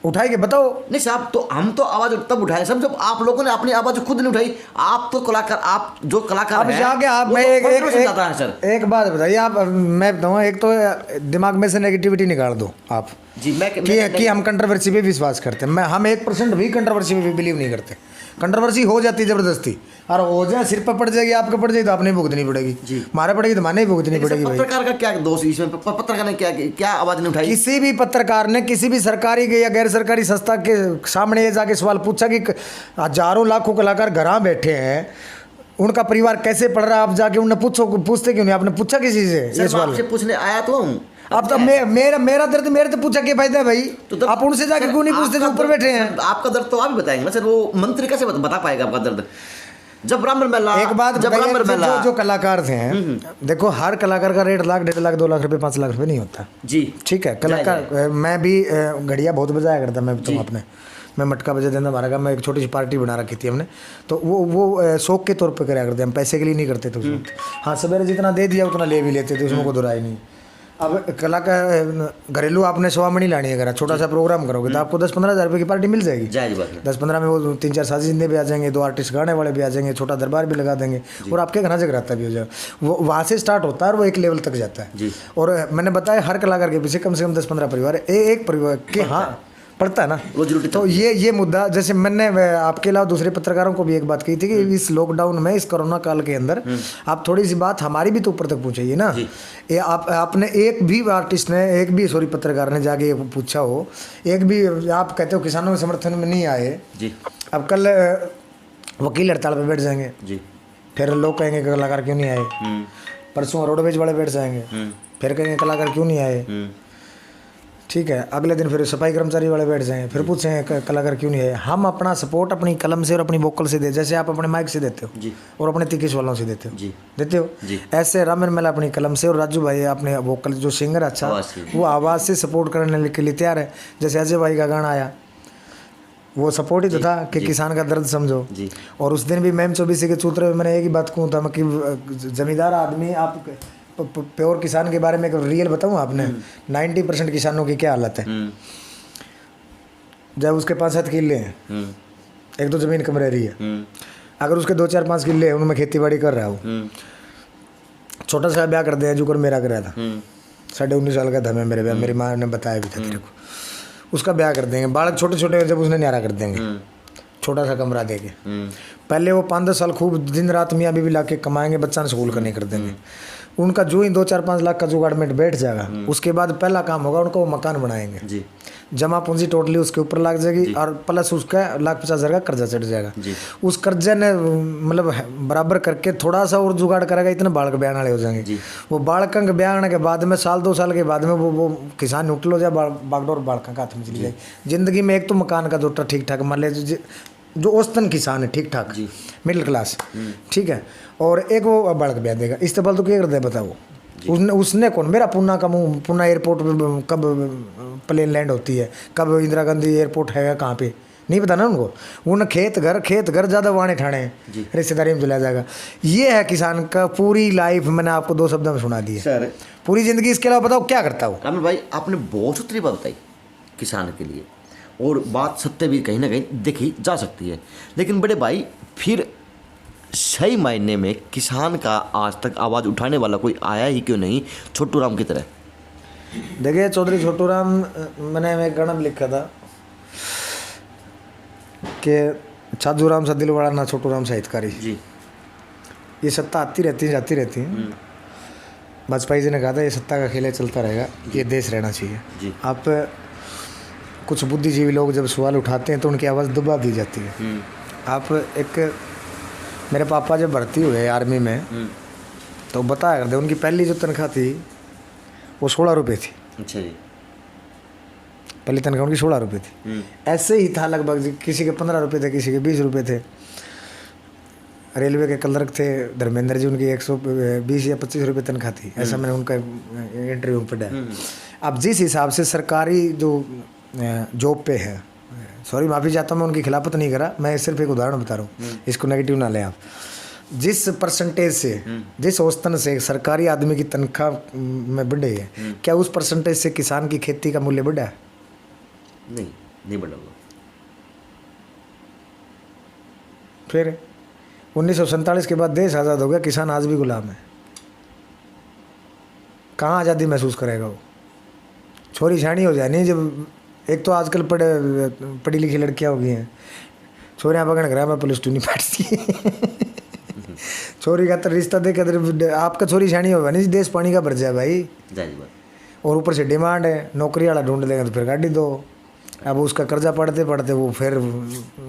उठाई के बताओ। नहीं साहब, तो हम तो आवाज़ तब उठाए सब जब आप लोगों ने अपनी आवाज़ खुद नहीं उठाई। आप तो कलाकार, आप जो कलाकार अब जाके आप, मैं एक बात बताइए आप, मैं बताऊँ, एक तो दिमाग में से नेगेटिविटी निकाल दो आप जी। कि हम कंट्रोवर्सी पे विश्वास करते हैं, हम 1% भी कंट्रोवर्सी में बिलीव नहीं करते। कंट्रोवर्सी हो जाती है ज़बरदस्ती, और हो जाए सिर पर पड़ जाएगी, आपको पड़ जाएगी तो आपने भुगतनी पड़ेगी, मारे पड़ेगी तो माने ही भुगतनी पड़ेगी। पत्रकार का क्या दोष इसमें, पत्रकार ने क्या आवाज़ नहीं उठाई? किसी भी पत्रकार ने किसी भी सरकारी या गैर सरकारी संस्था के सामने ये जाके सवाल पूछा कि हजारों लाखों कलाकार घर बैठे हैं, उनका परिवार कैसे पढ़ रहा है, आप जाके उन्हें पूछते क्यों नहीं? आपने पूछा किसी से ये सवाल? आपसे पूछने आया तो हूँ। अब तो मेरा दर्द मेरे से पूछा क्या फायदा है भाई? तो आप उनसे जाके क्यों नहीं पूछते जो ऊपर बैठे हैं? आपका दर्द तो आप ही बताएंगे ना सर, वो मंत्री कैसे बता पाएगा आपका दर्द? जब ब्राह्मण मेला, एक बात जो कलाकार थे, देखो हर कलाकार का रेट 1 लाख, 1.5 लाख, 2 लाख रुपए, 5 लाख रुपए नहीं होता जी। ठीक है, कलाकार, मैं भी घड़िया बहुत बजाया करता, मैं तो अपने मैं मटका बजा देना, हमारा काम, मैं एक छोटी सी पार्टी बना रखी थी हमने, तो वो शौक के तौर पे कराया करते, हम पैसे के लिए नहीं करते थे उसमें। हाँ, सवेरे जितना दे दिया उतना ले भी लेते थे, उसमें कोई दुराई नहीं। अब कलाकार घरेलू आपने सवामणी लानी है, अगर छोटा सा प्रोग्राम करोगे तो आपको 10-15 हज़ार रुपये की पार्टी मिल जाएगी। 10-15 में वो 3-4 साजिंदे भी आ जाएंगे, 2 आर्टिस्ट गाने वाले भी आ जाएंगे, छोटा दरबार भी लगा देंगे, और आपके घर जगराता भी हो जाएगा। वो वहाँ से स्टार्ट होता है और वो एक लेवल तक जाता है। और मैंने बताया हर कलाकार के पीछे कम से कम 10-15 परिवार, एक परिवार के, हाँ पड़ता है ना। तो ये मुद्दा, जैसे मैंने आपके अलावा दूसरे पत्रकारों को भी एक बात कही थी कि इस लॉकडाउन में, इस कोरोना काल के अंदर आप थोड़ी सी बात हमारी भी तो ऊपर तक पहुंचाइए ना। ये आपने एक भी आर्टिस्ट ने, एक भी पत्रकार ने जाके पूछा हो, एक भी, आप कहते हो किसानों के समर्थन में नहीं आए जी। अब कल वकील हड़ताल पर बैठ जाएंगे जी, फिर लोग कहेंगे कलाकार क्यों नहीं आए। परसों रोडवेज वाले बैठ जाएंगे, फिर कहेंगे कलाकार क्यों नहीं आए। ठीक है, अगले दिन फिर सफाई कर्मचारी वाले बैठ जाएंगे, फिर पूछेंगे कलाकार क्यों नहीं है। हम अपना सपोर्ट अपनी कलम से और अपनी वोकल से दे, जैसे आप अपने माइक से देते हो जी, और अपने तीखी वालों से देते हो जी, देते हो जी। ऐसे रामन मेला अपनी कलम से, और राजू भाई अपने वोकल, जो सिंगर अच्छा वो आवाज़ से सपोर्ट करने के लिए तैयार है। जैसे अजय भाई का गाना आया, वो सपोर्ट ही तो था कि किसान का दर्द समझो। और उस दिन भी मैम 24 के सूत्र में मैंने एक ही बात कहूँ था कि जमींदार आदमी, आप प्योर किसान के बारे में एक रियल बताऊँ आपने, 90% किसानों की क्या हालत है। जब उसके 5-7 किले हैं, एक तो ज़मीन कम रह रही है, अगर उसके 2-4-5 किले हैं, उनमें खेती बाड़ी कर रहा हूँ, छोटा सा ब्याह कर दिया, जो कर मेरा कराया था, 19.5 साल का था मैं, मेरे ब्याह, मेरी माँ ने बताया भी था तेरे को, उसका ब्याह कर देंगे, बालक छोटे छोटे जब उसने न्यारा कर देंगे, छोटा सा कमरा देके। पहले वो 5-10 साल खूब दिन रात मियाँ बीवी ला के कमाएंगे, बच्चा ने स्कूल करने कर देंगे। उनका जो ही 2-4-5 लाख का जुगाड़ में बैठ जाएगा, उसके बाद पहला काम होगा उनका, वो मकान बनाएंगे जी। जमा पूंजी टोटली उसके ऊपर लग जाएगी, और प्लस उसका 1,50,000 का कर्जा चढ़ जाएगा। उस कर्जे ने मतलब बराबर करके थोड़ा सा और जुगाड़ करेगा, इतने बालक ब्याह वाले हो जाएंगे। वो बालक ब्याह आने के बाद में 1-2 साल के बाद में वो किसान न्यूट्रल हो जाए, बागडोर बालक का हाथ में चली जाएगी। जिंदगी में एक तो मकान का जो ठीक ठाक मान ले, जो औसतन किसान है ठीक ठाक मिडिल क्लास, ठीक है, और एक वो बालक ब्याह देगा। इस्तेमाल तो क्या करते हैं बताओ? उसने कौन, मेरा पूना का मुँह, पूना एयरपोर्ट पे कब प्लेन लैंड होती है, कब इंदिरा गांधी एयरपोर्ट है कहाँ पे, नहीं पता ना उनको। उन खेत घर ज़्यादा वाणे ठाणे रिश्तेदारी में चला जाएगा। ये है किसान का पूरी लाइफ। मैंने आपको 2 शब्दों में सुना दी है सर। पूरी ज़िंदगी। इसके अलावा बताओ क्या करता हो। रामल भाई आपने बहुत सुथरी बात बताई किसान के लिए, और बात सत्य भी कहीं ना कहीं देखी जा सकती है। लेकिन बड़े भाई फिर सही मायने में किसान का आज तक आवाज़ उठाने वाला कोई आया ही क्यों नहीं, छोटू राम की तरह? देखिए चौधरी छोटू राम, मैंने एक गाना भी लिखा था कि छाजू राम सा दिल वाला ना छोटू राम सा हितकारी जी। ये सत्ता आती रहती है जाती रहती है। वाजपेयी जी ने कहा था ये सत्ता का खेल है, चलता रहेगा, ये देश रहना चाहिए जी। आप कुछ बुद्धिजीवी लोग जब सवाल उठाते हैं तो उनकी आवाज़ दबा दी जाती है। आप एक, मेरे पापा जब भर्ती हुए आर्मी में तो बताया करते, उनकी पहली जो तनख्वाह थी वो 16 रुपये थी। अच्छा जी। पहली तनख्वाह उनकी 16 रुपये थी। ऐसे ही था लगभग, किसी के 15 रुपये थे, किसी के 20 रुपये थे। रेलवे के क्लर्क थे धर्मेंद्र जी, उनकी 120 या 25 रुपये तनख्वाह थी। ऐसा मैंने उनका इंटरव्यू में पढ़ा। अब जिस हिसाब से सरकारी जो जॉब पे है, सॉरी माफ़ी चाहता हूँ, मैं उनकी खिलाफत नहीं करा, मैं सिर्फ एक उदाहरण बता रहा हूँ, इसको नेगेटिव ना लें आप। जिस परसेंटेज से, जिस औसतन से सरकारी आदमी की तनख्वाह में बढ़े है, क्या उस परसेंटेज से किसान की खेती का मूल्य बढ़ा है? नहीं बढ़ा हुआ। फिर 1947 के बाद देश आज़ाद हो गया, किसान आज भी गुलाम है। कहाँ आज़ादी महसूस करेगा वो? छोरी छानी हो जानी जब, एक तो आजकल पढ़ी लिखी लड़कियाँ हो गई हैं, छोरियाँ पकड़ कर मैं पुलिस 2 नहीं पाटती। छोरी का तो रिश्ता देख कर आपका छोरी छानी होगा नहीं, देश पानी का भर जाए भाई। और ऊपर से डिमांड है, नौकरी वाला ढूंढ देंगे तो फिर गाड़ी दो। अब उसका कर्जा पढ़ते पढ़ते वो फिर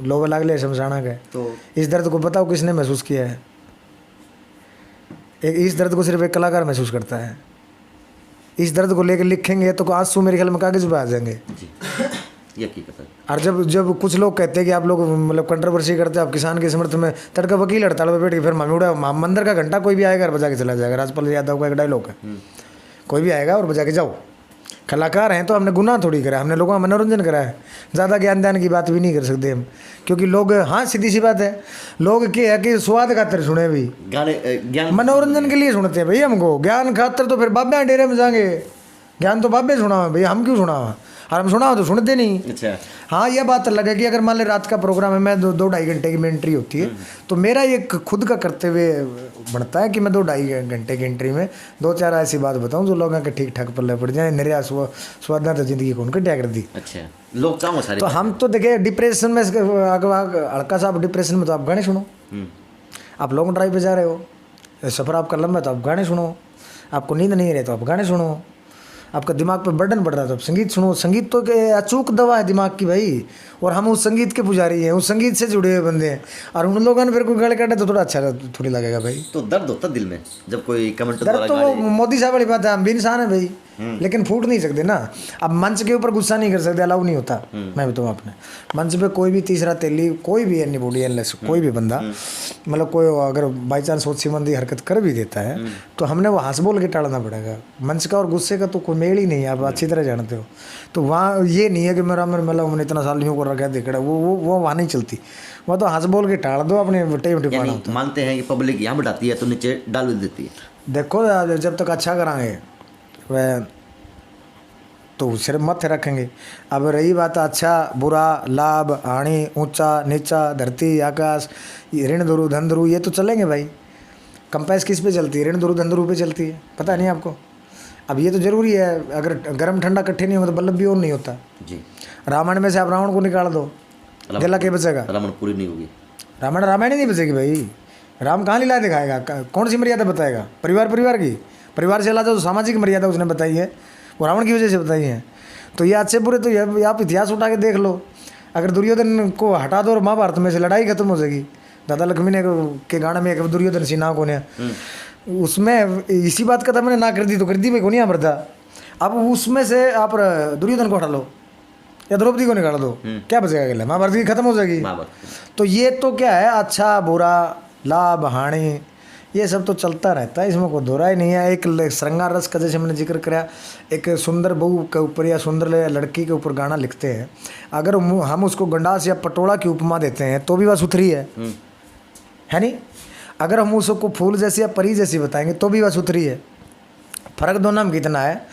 लोग लागले शमशाना गए। तो इस दर्द को बताओ किसने महसूस किया है? इस दर्द को सिर्फ एक कलाकार महसूस करता है। इस दर्द को लेकर लिखेंगे तो आंसू मेरे ख्याल में कागज पे आ जाएंगे जी, ये हकीकत है। और जब कुछ लोग कहते हैं कि आप लोग मतलब कंट्रोवर्सी करते हैं, आप किसान के समर्थन में, तड़का वकील हड़ताल पर बैठ के फिर मामूड़ा मंदिर का घंटा कोई भी आएगा और बजा के चला जाएगा। राजपाल यादव का एक डायलॉग है, कोई भी आएगा और बजा के जाओ। कलाकार हैं तो हमने गुनाह थोड़ी करा, हमने लोगों का मनोरंजन करा है। ज़्यादा ज्ञान दान की बात भी नहीं कर सकते हम, क्योंकि लोग, हाँ सीधी सी बात है, लोग क्या है कि स्वाद खातर सुने भी, ज्ञान मनोरंजन के लिए सुनते हैं भाई। हमको ज्ञान खातर तो फिर बाबे डेरे में जाएंगे, ज्ञान तो बाबे सुना हुआ भाई, हम क्यों सुना हुआ? और हम सुना हो तो सुनते नहीं। अच्छा। हाँ यह बात अलग है कि अगर मान ले रात का प्रोग्राम है, मैं 2-2.5 घंटे की एंट्री होती है, तो मेरा ये खुद का करते हुए बनता है कि मैं 2-2.5 घंटे की एंट्री में 2-4 ऐसी बात बताऊं जो लोगों के ठीक ठाक पल्ले पड़ जाए। निर्या स्वादा तो जिंदगी को उनके टैग कर दी। अच्छा, लोग चाहो सारे। तो हम तो देखे डिप्रेशन में, हल्का सा आप डिप्रेशन में तो आप गाने सुनो। आप लॉन्ग ड्राइव पे जा रहे हो, सफ़र आपका लंबा है तो आप गाने सुनो। आपको नींद नहीं रहे तो आप गाने सुनो। आपका दिमाग पे बर्डन बढ़ रहा है तो आप संगीत सुनो। संगीत तो अचूक दवा है दिमाग की भाई, और हम उस संगीत के पुजारी हैं, उस संगीत से जुड़े हुए बंदे हैं। और उन लोगों ने फिर कोई गाली काटे तो थोड़ा अच्छा थोड़ी लगेगा भाई। तो दर्द होता दिल में जब कोई कमेंट। दर्द तो वो मोदी साहब वाली बात है, हम भी इंसान है भाई, लेकिन फूट नहीं सकते ना। अब मंच के ऊपर गुस्सा नहीं कर सकते, अलाउ नहीं होता। मैं बताऊँ आपने, मंच पे कोई भी तीसरा तेली, कोई भी एनी बॉडी एनलेस, कोई भी बंदा, मतलब कोई अगर बाई चांस सोची मंदी हरकत कर भी देता है तो हमने वो हंस बोल के टालना पड़ेगा। मंच का और गुस्से का तो कोई मेल ही नहीं है, आप अच्छी तरह जानते हो। तो वहाँ ये नहीं है कि मेरा मैंने इतना साल यूँ कर रखा है देखड़ा, वो वहाँ नहीं चलती। वह तो हंस बोल के टाल दो अपने टेम टिपाना। मानते हैं कि पब्लिक यहाँ बढ़ाती है तो नीचे डाल देती है। देखो जब तक अच्छा कराएंगे वह तो सिर्फ मत रखेंगे। अब रही बात अच्छा बुरा, लाभ हानि, ऊंचा नीचा, धरती आकाश, ऋण दुरु धन दुरु, ये तो चलेंगे भाई। कंपेस किस पे चलती है? ऋण दुरु धन दुरु पे चलती है, पता नहीं आपको। अब ये तो जरूरी है, अगर गर्म ठंडा इकट्ठे नहीं होगा तो बल्लभ भी ऑन नहीं होता जी। रामायण में से आप रावण को निकाल दो, गला के बचेगा? रामायण पूरी नहीं होगी। रामायण ही नहीं बचेगी भाई। राम कहाँ लीला दिखाएगा? कौन सी मर्यादा बताएगा? परिवार की, परिवार से अलावा जो सामाजिक मर्यादा उसने बताई है वो रावण की वजह से बताई है। तो ये अच्छे बुरे तो ये आप इतिहास उठा के देख लो। अगर दुर्योधन को हटा दो और महाभारत में से लड़ाई खत्म हो जाएगी। दादा लक्ष्मी ने के गाने में एक दुर्योधन सीना को ने, उसमें इसी बात का था मैंने ना कर दी तो कर दी भाई को नहीं यहाँ था। अब उसमें से आप दुर्योधन को हटा लो या द्रौपदी को निकाल दो, क्या बचेगा? अकेला महाभारत की खत्म हो जाएगी। तो ये तो क्या है, अच्छा बुरा, लाभ हानि, ये सब तो चलता रहता है, इसमें कोई दोहरा ही नहीं है। एक श्रृंगार रस का जैसे मैंने जिक्र कराया, एक सुंदर बहू के ऊपर या सुंदर लड़की के ऊपर गाना लिखते हैं, अगर हम उसको गंडास या पटोला की उपमा देते हैं तो भी वह सुथरी है नहीं? अगर हम उसको फूल जैसी या परी जैसी बताएंगे तो भी वह सुथरी है। फर्क दोनों में कितना है?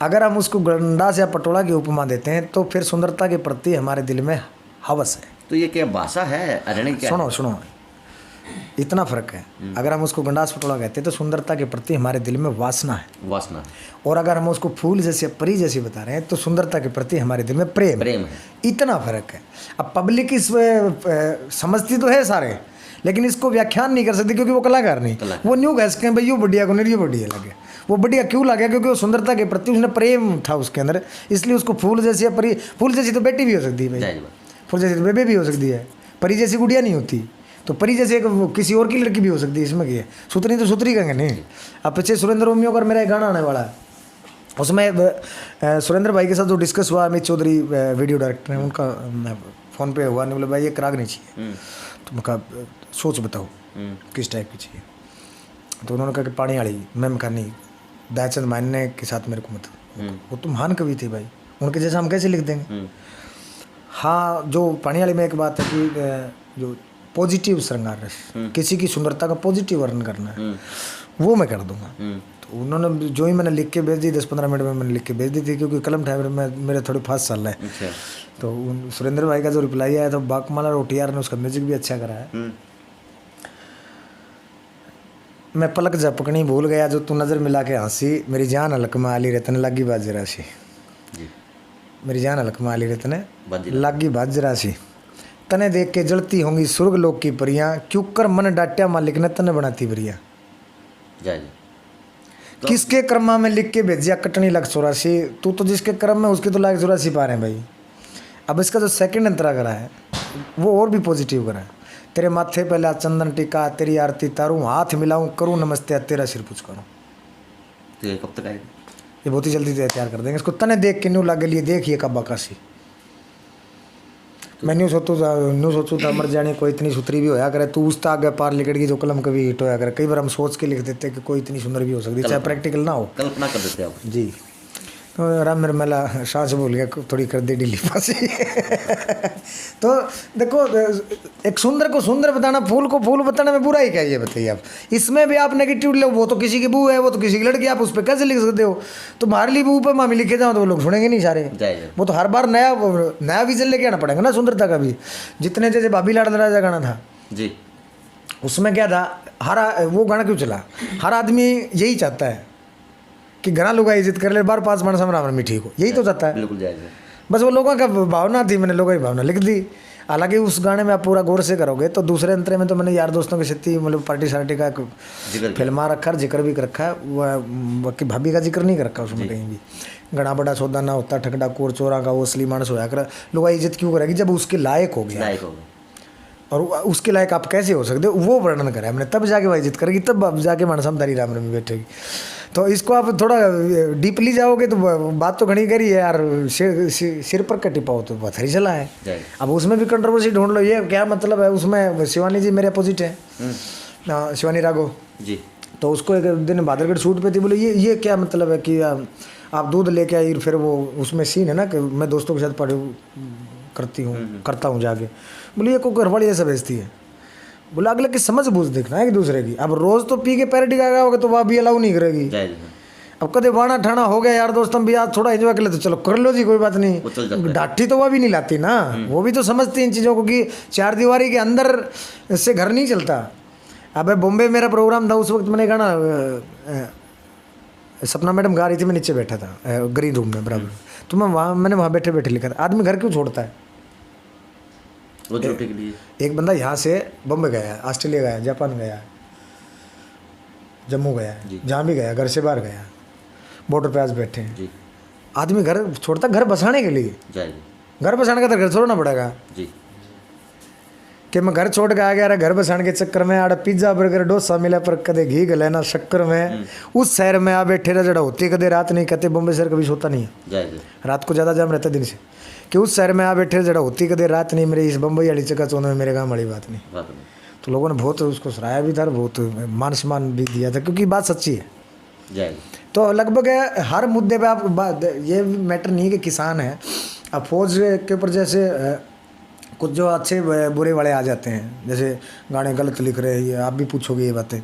अगर हम उसको गंडास या पटोला की उपमा देते हैं तो फिर सुंदरता के प्रति हमारे दिल में हवस है। तो ये क्या भाषा है अरण्य? क्या सुनो, इतना फर्क है। अगर हम उसको गंडास पटोला कहते हैं तो सुंदरता के प्रति हमारे दिल में वासना है। और अगर हम उसको फूल जैसे परी जैसी बता रहे हैं तो सुंदरता के प्रति हमारे दिल में प्रेम है। इतना फर्क है। अब पब्लिक इस समझती तो है सारे, लेकिन इसको व्याख्यान नहीं कर सकती क्योंकि वो कलाकार नहीं। वो न्यू कह सकते हैं भाई, यू बढ़िया को नहीं बढ़िया लगे। वो बढ़िया क्यों लगे? क्योंकि वो सुंदरता के प्रति उसने प्रेम था उसके अंदर, इसलिए उसको फूल जैसी या परी। फूल जैसी तो बेटी भी हो सकती है भाई, फूल जैसी तो बेबी भी हो सकती है, परी जैसी गुड़िया नहीं होती। तो परी जैसे किसी और की लड़की भी हो सकती है, इसमें क्या है? सुतरी तो सुतरी कहेंगे नहीं। अब पीछे सुरेंद्र रोमियो का मेरा एक गाना आने वाला है, उसमें सुरेंद्र भाई के साथ जो डिस्कस हुआ, अमित चौधरी वीडियो डायरेक्टर हैं, उनका फ़ोन पे हुआ, नहीं बोले भाई ये राग नहीं चाहिए। तो मैं कहा सोच बताओ किस टाइप की चाहिए? तो उन्होंने कहा कि पानी वाली। मैं कहा नहीं, दयाचंद मानने के साथ मेरे को मत। वो तो महान कवि थे भाई, उनके जैसा हम कैसे लिख देंगे? हाँ, जो पानी वाली में एक बात है कि जो पॉजिटिव श्रृंगार रस, किसी की सुंदरता का पॉजिटिव वर्णन करना है, वो मैं कर दूंगा। तो उन्होंने जो ही मैंने लिख के भेज दी, 10-15 मिनट में मैंने लिख के भेज दी थी, क्योंकि कलम ठाकुर में मेरे थोड़ी फास्ट चल रहा है। तो सुरेंद्र भाई का जो रिप्लाई आया था, बाकमाला रोटियार ने उसका म्यूजिक भी अच्छा करा है। मैं पलक झपकनी भूल गया जो तू नज़र मिला के हंसी, मेरी जान हलक में आली रतन लगी बाज राशि। मेरी जान हलक में आली रतन लगी बाज राशि, तने देख के जलती होंगी स्वर्ग लोक की परियां, क्यों कर मन डाट्या मालिक ने तने बनाती बरिया। तो किसके कर्मा में लिख के भेजिया कटनी लग 84, तू तो जिसके कर्म में उसके तो लाख 84 पा रहे हैं भाई। अब इसका जो सेकंड अंतरा करा है वो और भी पॉजिटिव करा है, तेरे माथे पहला चंदन टीका, तेरी आरती तारूं, हाथ मिलाऊं, करूं नमस्ते, तेरा सिर पूछ करूं। तो ये कब तक आएगा? ये बहुत ही जल्दी तैयार कर देंगे इसको। तने देख के न्यू लागे लिए देखिए कब बकासी। मैं न्यू सोचू था मर जाने कोई इतनी सुथरी भी होया करे, तू उसता आगे पार लिकट की जो कलम कभी हिट होया करे। कई बार हम सोच के लिख देते हैं कि कोई इतनी सुंदर भी हो सकती है, चाहे प्रैक्टिकल ना हो, कल्पना कर देते आप जी। तो राम मेरे मेला सांस बोल गया, थोड़ी कर दे ढीली फांसी। तो देखो, एक सुंदर को सुंदर बताना, फूल को फूल बताने में बुरा ही क्या, ये बताइए आप। इसमें भी आप नेगेटिव लो, वो तो किसी की बहू है, वो तो किसी की लड़की, आप उस पर कैसे लिख सकते हो? तो मारली बहू पर मामी लिखे जाओ तो वो लोग सुनेंगे नहीं सारे। वो तो हर बार नया विजन लेके आना पड़ेगा ना सुंदरता का भी। जितने जैसे भाभी लाड़ राजा गाना था जी, उसमें क्या था, वो गाना क्यों चला? हर आदमी यही चाहता है कि घना लोग इज्जत कर ले, बार 5 मन समराम में ठीक हो, यही तो चाहता है। बिल्कुल जायज़ है। बस वो लोगों का भावना थी, मैंने लोगों की भावना लिख दी। हालांकि उस गाने में आप पूरा गौर से करोगे तो दूसरे अंतरे में तो मैंने यार दोस्तों की स्थिति, मतलब पार्टी सार्टी का फिल्मा रखा, जिक्र भी कर रखा है, बाकी भाभी का जिक्र नहीं कर रखा उसमें कहीं भी। घना बड़ा सौदा ना होता, ठगड़ा कोर चोरा का वो असली मानस होया कर। लोग इज्जत क्यों करेगी? जब उसके लायक हो गया, और उसके लायक आप कैसे हो सकते हो, वो वर्णन करा हमने, तब जाके वह इज्जत करेगी, तब जाके मानसमदारी राम में बैठेगी। तो इसको आप थोड़ा डीपली जाओगे तो बात तो घनी करी है यार, सिर पर कटी पाओ तो पत्थर ही चला है। अब उसमें भी कंट्रोवर्सी ढूंढ लो, ये क्या मतलब है? उसमें शिवानी जी मेरे अपोजिट है, शिवानी राघव जी। तो उसको एक दिन बादलगढ़ शूट पे थी, बोले ये क्या मतलब है कि आप दूध लेके आई, फिर वो उसमें सीन है ना कि मैं दोस्तों के साथ करता हूँ जाके। बोले ये कोई घरवाली ऐसा भेजती है? बोला अगले की समझ बूझ देखना है एक दूसरे की। अब रोज तो पी के पैरडी गागा होगा तो वह भी अलाउ नहीं करेगी। अब कदे बाना ठाना हो गया यार दोस्तों भी, आज थोड़ा एंजॉय कर ले तो चलो कर लो जी, कोई बात नहीं। डांटी तो वह भी नहीं लाती ना, वो भी तो समझती इन चीज़ों को कि 4 दीवारी के अंदर से घर नहीं चलता। अब बॉम्बे मेरा प्रोग्राम था, उस वक्त मैंने गाना सपना मैडम गा रही थी, मैं नीचे बैठा था ग्रीन रूम में बराबर, तो मैंने वहाँ बैठे बैठे लिखा था, आदमी घर क्यों छोड़ता है? के लिए एक बंदा यहाँ से बम्बई गया है, ऑस्ट्रेलिया गया, जापान गया, जम्मू गया, जहाँ भी गया, घर से बाहर गया, बॉर्डर पे आज बैठे हैं। आदमी घर छोड़ता घर बसाने के लिए, घर बसाने का तो घर छोड़ना पड़ेगा जी। कि मैं घर छोड़ के आ गया, घर बसाने के चक्कर में आड़ा पिज्जा बर्गर डोसा मिला पर कदे घी गले ना शक्कर में, उस शहर में आ बैठे रह जड़ा होती कदे रात नहीं, कहते बॉम्बे शहर कभी सोता नहीं है, रात को ज़्यादा जाम रहता दिन से, कि उस शहर में आ बैठे जड़ा होती कदे रात नहीं, मेरे इस बम्बई वाली चक्का चौंध में मेरे गाँव वाली बात नहीं। तो लोगों ने बहुत उसको सराहा भी था और बहुत मान सम्मान भी दिया था, क्योंकि बात सच्ची है। जय तो लगभग हर मुद्दे पे आप ये मैटर नहीं है कि किसान है, अब फौज के ऊपर जैसे कुछ जो अच्छे बुरे वाले आ जाते हैं, जैसे गाने गलत लिख रहे हैं, आप भी पूछोगे ये बातें।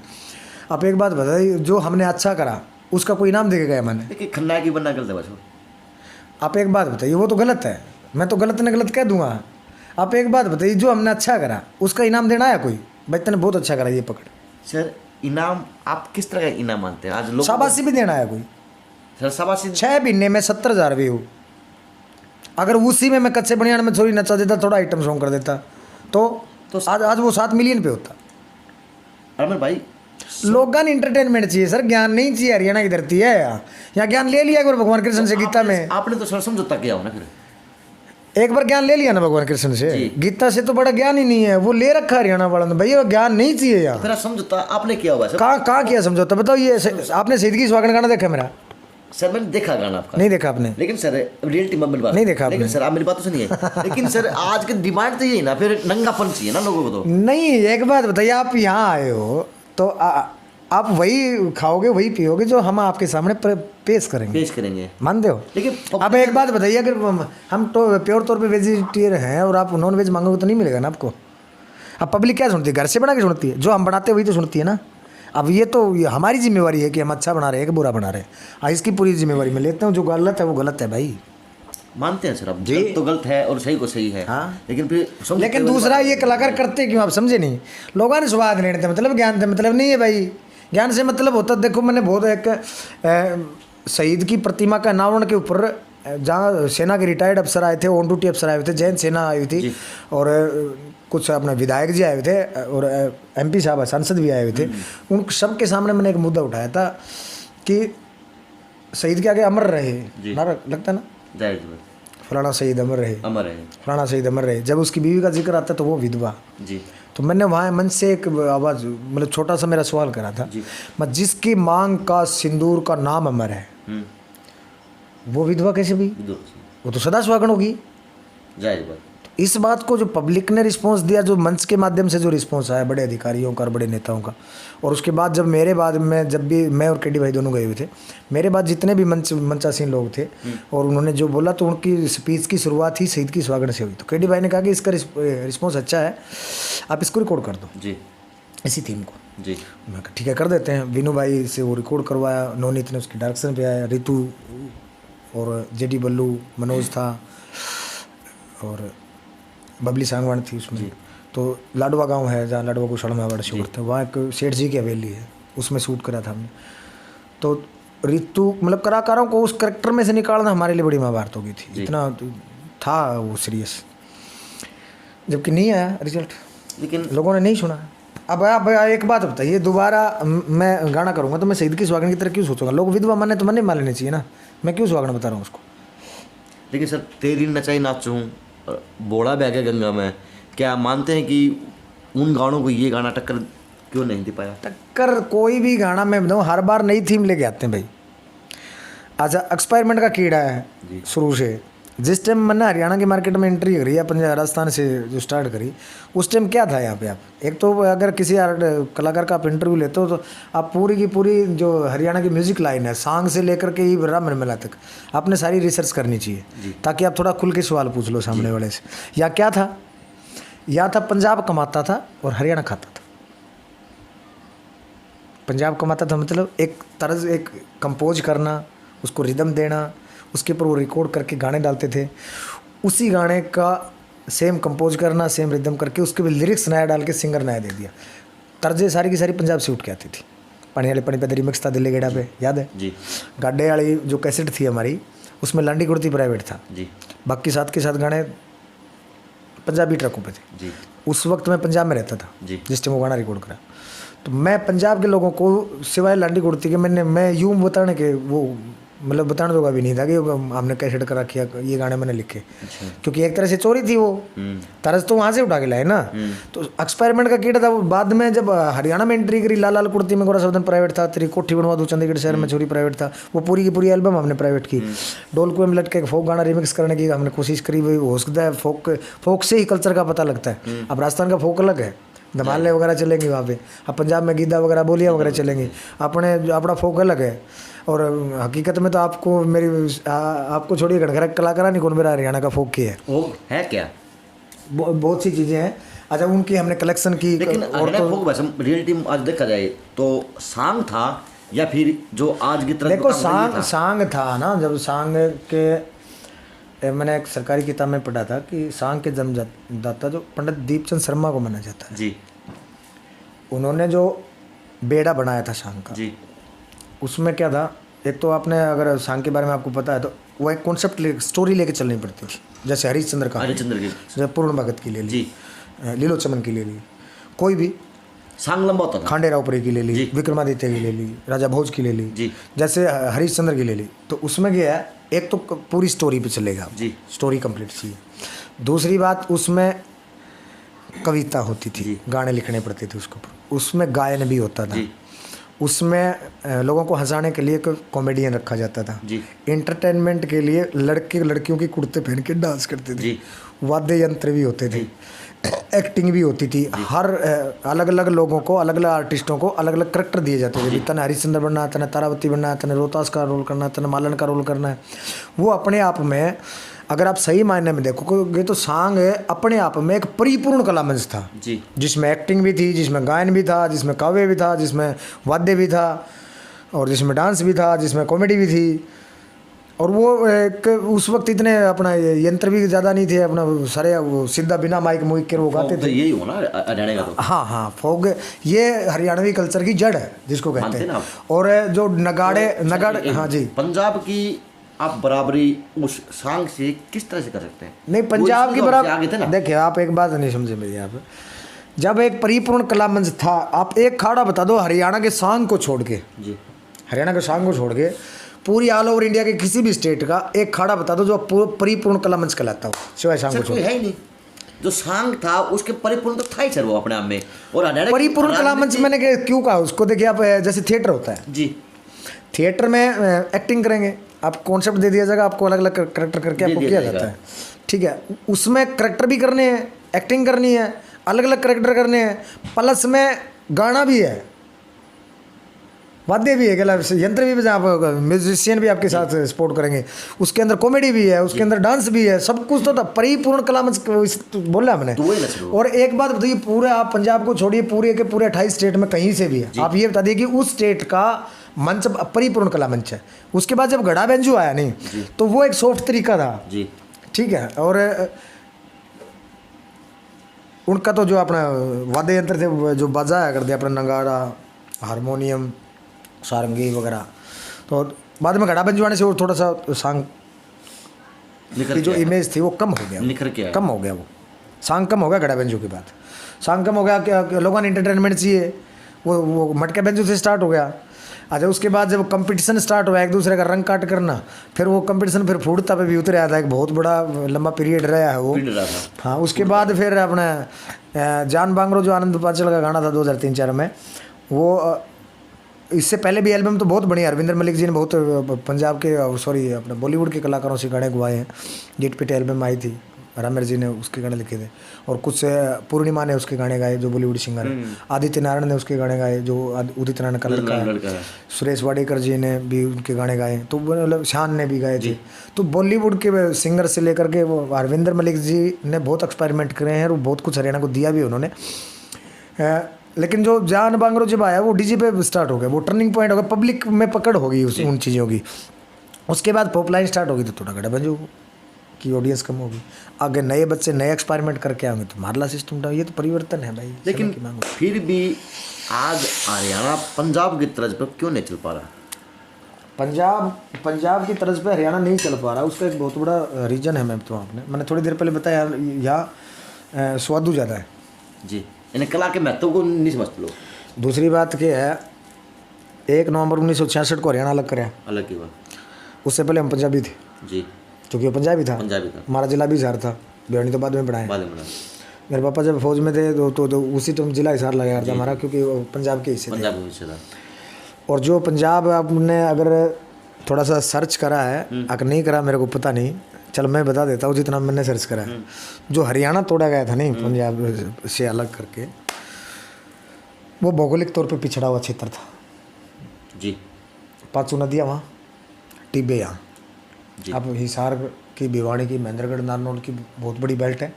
आप एक बात बताइए, जो हमने अच्छा करा उसका कोई इनाम देके गया मैंने? देखिए खन्ना की बनना गलत है बस। आप एक बात बताइए, वो तो गलत है, मैं तो गलत न गलत कह दूंगा। आप एक बात बताइए, जो हमने अच्छा करा उसका इनाम देना है कोई? भाई तूने बहुत अच्छा करा, ये पकड़। सर इनाम आप किस तरह का इनाम मानते हैं? आज लोग शाबाशी भी देना है कोई? सर शाबाशी 6 महीने में 70,000 व्यू, अगर उसी में मैं कच्चे बनियान में थोड़ी नचा देता, थोड़ा आइटम सॉन्ग कर देता, तो आज वो 7 मिलियन पे होता। अमर भाई लोगों ने इंटरटेनमेंट चाहिए सर, ज्ञान नहीं चाहिए। हरियाणा की धरती है, यहाँ ज्ञान ले लिया एक बार भगवान कृष्ण से गीता में। आपने तो सर समझौता किया हो ना, फिर एक बार ज्ञान ले लिया ना भगवान कृष्ण से, गीता से तो बड़ा ज्ञान ही नहीं है, वो ले रखा हरियाणा वालों ने। भैया ज्ञान नहीं चाहिए यार। फिर समझौता आपने किया हुआ है सर? कहाँ किया समझौता? बताओ। ये आपने शहीद की सुहागन गाना देखा मेरा? सर मैंने देखा गाना आपका। नहीं देखा आपने? लेकिन सर रियलिटी में मेरी बात नहीं देखा लेकिन आपने। सर आप मेरी बात तो सुनिए। लेकिन सर आज की डिमांड तो यही ना, फिर नंगापन चाहिए ना लोगों को। तो नहीं, एक बात बताइए, आप यहाँ आए हो तो आप वही खाओगे वही पियोगे जो हम आपके सामने पेश करेंगे, मानते हो? लेकिन अब एक बात बताइए, अगर हम तो प्योर तौर पे वेजिटेरियन हैं और आप नॉन वेज मांगोगे तो नहीं मिलेगा ना आपको। अब पब्लिक क्या सुनती है? घर से बना के सुनती है, जो हम बनाते हैं वही तो सुनती है ना। अब ये तो हमारी जिम्मेवारी है कि हम अच्छा बना रहे हैं कि बुरा बना रहे हैं, इसकी पूरी जिम्मेवारी मैं लेता हूँ। जो गलत है वो गलत है भाई। मानते हैं सर आप, गलत तो गलत है और सही को सही है। हाँ। लेकिन दूसरा ये कलाकार करते क्यों, आप समझे नहीं? लोगों ने स्वाद लेने थे, मतलब ज्ञान थे मतलब नहीं है भाई। ज्ञान से मतलब होता, देखो मैंने बहुत एक शहीद की प्रतिमा का अनावरण के ऊपर, जहाँ सेना के रिटायर्ड अफसर आए थे, ऑन ड्यूटी अफसर आए हुए थे, जैन सेना आई हुई थी, और कुछ अपने विधायक जी आए हुए थे, और MP साहब सांसद भी आए हुए थे। उन सब के सामने मैंने एक मुद्दा उठाया था कि शहीद के आगे अमर रहे, नारा लगता ना, फलाना शहीद अमर रहे, फलाना शहीद अमर रहे। जब उसकी बीवी का जिक्र आता तो वो विधवा जी। तो मैंने वहाँ मंच से एक आवाज़, मतलब छोटा सा मेरा सवाल करा था, मैं जिसकी मांग का सिंदूर का नाम अमर है, वो विधवा कैसे भी? वो तो सदा सुहागन होगी। तो इस बात को जो पब्लिक ने रिस्पांस दिया, जो मंच के माध्यम से जो रिस्पांस आया बड़े अधिकारियों का और बड़े नेताओं का, और उसके बाद जब मेरे बाद में, जब भी मैं और KD भाई दोनों गए हुए थे, मेरे बाद जितने भी मंचासीन लोग थे और उन्होंने जो बोला, तो उनकी स्पीच की शुरुआत ही शहीद की सुहागन से हुई। तो KD भाई ने कहा कि इसका रिस्पॉन्स अच्छा है, आप इसको रिकॉर्ड कर दो जी, इसी थीम को जी। मैं कहा ठीक है कर देते हैं। विनू भाई से वो रिकॉर्ड करवाया, नवनीत ने उसकी डायरेक्शन पे आया, रितु और JD बल्लू, मनोज था और बबली सांगवान थी उसमें। तो लाडवा गांव है जहाँ लाडवा कुशल में बड़ा शूट था, वहाँ एक सेठ जी की हवेली है, उसमें शूट करा था हमने। तो रितु मतलब कलाकारों को उस करेक्टर में से निकालना हमारे लिए बड़ी महाभारत हो गई थी, इतना था वो सीरियस, जबकि नहीं आया रिजल्ट, लेकिन लोगों ने नहीं सुना। अब आप एक बात बताइए, दोबारा मैं गाना करूँगा तो मैं शहीद की सुहागन की तरह क्यों सोचूंगा? लोग विधवा माने तो मन्ने मान लेने चाहिए ना, मैं क्यों सुहागन बता रहा हूँ उसको? लेकिन सर तेरी नचाई नाचूं, बोड़ा बह गया गंगा में, क्या मानते हैं कि उन गानों को ये गाना टक्कर क्यों नहीं दे पाया? टक्कर कोई भी गाना मैं बताऊँ, हर बार नई थीम लेके आते हैं भाई। अच्छा, एक्सपेरिमेंट का कीड़ा है शुरू से। जिस टाइम मैंने हरियाणा की मार्केट में एंट्री करी या पंजाब राजस्थान से जो स्टार्ट करी, उस टाइम क्या था यहाँ पे? आप एक तो अगर किसी कलाकार का आप इंटरव्यू लेते हो तो आप पूरी की पूरी जो हरियाणा की म्यूजिक लाइन है, सॉन्ग से लेकर के ही राम मेला तक, आपने सारी रिसर्च करनी चाहिए, ताकि आप थोड़ा खुल के सवाल पूछ लो सामने वाले से। या क्या था, या था पंजाब कमाता था और हरियाणा खाता था। पंजाब कमाता था मतलब एक तर्ज, एक कंपोज करना, उसको रिदम देना, उसके ऊपर वो रिकॉर्ड करके गाने डालते थे, उसी गाने का सेम कंपोज करना, सेम रिदम करके उसके भी लिरिक्स नया डाल के सिंगर नया दे दिया। तर्जें सारी की सारी पंजाब से उठ के आती थी। पानी वाले पानी पे रिमिक्स था दिल्ली गेड़ा पे, याद है जी? गाडे वाली जो कैसेट थी हमारी, उसमें लांडी कुर्ती प्राइवेट था जी, बाकी साथ के साथ गाने पंजाबी ट्रकों पे थे जी। उस वक्त मैं पंजाब में रहता था जिस टाइम वो गाना रिकॉर्ड करा। तो मैं पंजाब के लोगों को सिवाय लांडी कुर्ती के मैं यूँ बताने के वो मतलब बताने जोगा भी नहीं था कि हमने कैसेट करा किया ये गाने मैंने लिखे, क्योंकि एक तरह से चोरी थी वो, तरस तो वहाँ से उठा के लाए ना। तो एक्सपेरिमेंट का कीड़ा था वो। बाद में जब हरियाणा में एंट्री करी, लाल लाल कुर्ती में गोरा सवदन प्राइवेट था, तेरी कोठी बनवा दो चंडीगढ़ शहर में चोरी प्राइवेट था, वो पूरी की पूरी एल्बम हमने प्राइवेट की। डोल कुएं में लटके फोक गाना रिमिक्स करने की हमने कोशिश करी। वही हो सकता है फोक से ही कल्चर का पता लगता है। अब राजस्थान का फोक अलग है, धमाले वगैरह चलेंगे वहाँ पे। अब पंजाब में गीदा वगैरह बोलियाँ वगैरह चलेंगी। अपने अपना फोक अलग है। और हकीकत में तो आपको आपको छोड़िए घड़घड़ा कलाकार नहीं कौन मेरा हरियाणा का फोक की है। वो है क्या? बहुत सी चीज़ें हैं। अच्छा उनकी हमने कलेक्शन की। लेकिन और तो फोक वैसे रियलिटी में आज देखा जाए तो सांग था या फिर जो आज की तरह देखो सांग था ना। जब सांग के मैंने एक सरकारी किताब में पढ़ा था कि सांग के जन्मदाता जो पंडित दीपचंद शर्मा को माना जाता है जी, उन्होंने जो बेड़ा बनाया था सांग का जी, उसमें क्या था। एक तो आपने अगर सांग के बारे में आपको पता है तो वो एक कॉन्सेप्ट स्टोरी लेके चलनी पड़ती थी। जैसे हरिश्चंद्र का, हरिश्चंद्र की, जैसे पूर्ण भगत की ले ली जी, लीलो चमन की ले ली, कोई भी सांग लंबा होता था। खांडेरावपुरी की ले ली, जी। विक्रमादित्य की ले ली, राजा भोज की ले ली, जी, जैसे हरिश्चंद्र की ले ली। तो उसमें क्या है, एक तो पूरी स्टोरी पे चलेगा, जी, स्टोरी कंप्लीट चाहिए। दूसरी बात उसमें कविता होती थी, जी। गाने लिखने पड़ते थे उसके ऊपर, उसमें गायन भी होता था, जी, उसमें लोगों को हंसाने के लिए एक कॉमेडियन रखा जाता था, जी, एंटरटेनमेंट के लिए लड़के लड़कियों की कुर्ते पहन के डांस करते थे, जी, वाद्य यंत्र भी होते थे, एक्टिंग भी होती थी। हर अलग अलग लोगों को, अलग अलग आर्टिस्टों को अलग अलग करेक्टर दिए जाते थे। तने हरिश्चंद्र बनना है, तने तारावती बनना है, तने रोहतास का रोल करना है, तने मालन का रोल करना है। वो अपने आप में अगर आप सही मायने में देखोगे तो सांग अपने आप में एक परिपूर्ण कला मंच था, जी, जिसमें एक्टिंग भी थी, जिसमें गायन भी था, जिसमें काव्य भी था, जिसमें वाद्य भी था, और जिसमें डांस भी था, जिसमें कॉमेडी भी थी। और वो एक उस वक्त इतने अपना यंत्र भी ज़्यादा नहीं थे, अपना सारे वो सीधा बिना माइक मुइक के वो गाते तो थे। यही हो ना हरियाणा का तो। हाँ हाँ, फोक ये हरियाणवी कल्चर की जड़ है जिसको कहते मानते हैं ना आप? और जो नगाड़े हाँ जी। पंजाब की आप बराबरी उस सांग से किस तरह से कर सकते हैं? नहीं, पंजाब की आगे थे बराबर ना। देखिए, आप एक बात नहीं समझे मेरी। आप जब एक परिपूर्ण कला मंच था, आप एक खाड़ा बता दो हरियाणा के सांग को छोड़ के, जी, हरियाणा के सांग को छोड़ के पूरी ऑल ओवर इंडिया के किसी भी स्टेट का एक खाड़ा बता दो जो परिपूर्ण कला मंच कहलाता हो, सिवाय सांग को सर छोड़ कोई है ही नहीं। जो सांग था उसके परिपूर्ण तो था ही सर वो अपने आप में। और हरियाणा की परिपूर्ण कला मंच मैंने क्यों कहा उसको? देखिए आप, जैसे थिएटर होता है, जी, थिएटर में एक्टिंग करेंगे, आप कॉन्सेप्ट दे दिया जाएगा, आपको अलग अलग करेक्टर करके आपको किया जाता है, ठीक है। उसमें करेक्टर भी करने हैं, एक्टिंग करनी है, अलग अलग करेक्टर करने हैं, प्लस में गाना भी है, वाद्य भी है, क्या यंत्र भी बजा, आप म्यूजिशियन भी आपके साथ सपोर्ट करेंगे, उसके अंदर कॉमेडी भी है, उसके अंदर डांस भी है, सब कुछ तो था। परिपूर्ण कला मंच बोला मैंने। तो वही ना। और एक बात बताइए, पूरे आप पंजाब को छोड़िए, पूरे के पूरे 28 स्टेट में कहीं से भी है, आप ये बता दिए कि उस स्टेट का मंच परिपूर्ण कला मंच है। उसके बाद जब घड़ा बेंजू आया नहीं, तो वो एक सॉफ्ट तरीका था, जी, ठीक है। और उनका तो जो अपना वाद्य यंत्र थे जो बजाया करते, अपना नगाड़ा, हारमोनियम, सारंगी वगैरह, तो बाद में घड़ा बंजू आने से वो थोड़ा सा सांग की जो इमेज थी वो कम हो गया, निखर के कम हो गया, वो सांग कम हो गया। घड़ा बेंजू के बाद सांग कम हो गया, क्या लोगों ने एंटरटेनमेंट चाहिए, वो मटके बेंजू से स्टार्ट हो गया। अच्छा, उसके बाद जब कंपटीशन स्टार्ट हुआ, एक दूसरे का रंग काट करना, फिर वो कंपटीशन फिर फूटता पे भी उतर आया था, एक बहुत बड़ा लंबा पीरियड रहा है वो। हाँ, उसके बाद फिर अपना जान बांगरो जो आनंद पांचल का गाना था 2003-04 में, वो इससे पहले भी एल्बम तो बहुत बढ़िया, अरविंदर मलिक जी ने बहुत पंजाब के, सॉरी अपने बॉलीवुड के कलाकारों से गाने गवाए हैं। गिट पिट एल्बम आई थी, रामेर जी ने उसके गाने लिखे थे, और कुछ पूर्णिमा ने उसके गाने गाए जो बॉलीवुड सिंगर है, आदित्य नारायण ने उसके गाने गाए जो उदित नारायण का लड़का है, सुरेश वाडेकर जी ने भी उनके गाने गाए, तो मतलब शान ने भी गाए थे। तो बॉलीवुड के सिंगर से लेकर के वो अरविंदर मलिक जी ने बहुत एक्सपेरिमेंट करे हैं, और बहुत कुछ हरियाणा को दिया भी उन्होंने। लेकिन जो जान बांगरो जब आया वो डीजे पे स्टार्ट हो गया, वो टर्निंग पॉइंट हो गया, पब्लिक में पकड़ हो गई उन चीज़ों की। उसके बाद पॉप लाइन स्टार्ट होगी तो थोड़ा घड़ा बंजू की ऑडियंस कम होगी, आगे नए बच्चे नए एक्सपेरिमेंट करके आएंगे तो मारला सिस्टम डाल, ये तो परिवर्तन है भाई। लेकिन फिर भी आज हरियाणा पंजाब की तर्ज पर क्यों नहीं चल पा रहा? पंजाब की तर्ज पे हरियाणा नहीं चल पा रहा, उसका एक बहुत बड़ा रीज़न है। मैंने थोड़ी देर पहले बताया, यहाँ स्वादु ज़्यादा है जी, इन्हें कला के महत्व को नहीं समझते लोग। दूसरी बात क्या है, 1 नवंबर 1966 को हरियाणा अलग कराया, अलग की बात, उससे पहले हम पंजाबी थे जी, क्योंकि वो पंजाबी था, हमारा जिला भी हिसार था, भिवानी तो बाद में पढ़ाया। मेरे पापा जब फौज में थे तो उसी टाइम जिला हिसार लगा था हमारा, क्योंकि वो पंजाब के हिस्से थे। और जो पंजाब आपने अगर थोड़ा सा सर्च करा है, अगर नहीं करा मेरे को पता नहीं, चल मैं बता देता हूँ जितना मैंने सर्च करा है। जो हरियाणा तोड़ा गया था नहीं पंजाब से अलग करके, वो भौगोलिक तौर पे पिछड़ा हुआ क्षेत्र था। जी 5 नदियाँ वहाँ, टिब्बे यहाँ। जी। अब हिसार की, भिवाड़ी की, महेंद्रगढ़, नारनौल की बहुत बड़ी बेल्ट है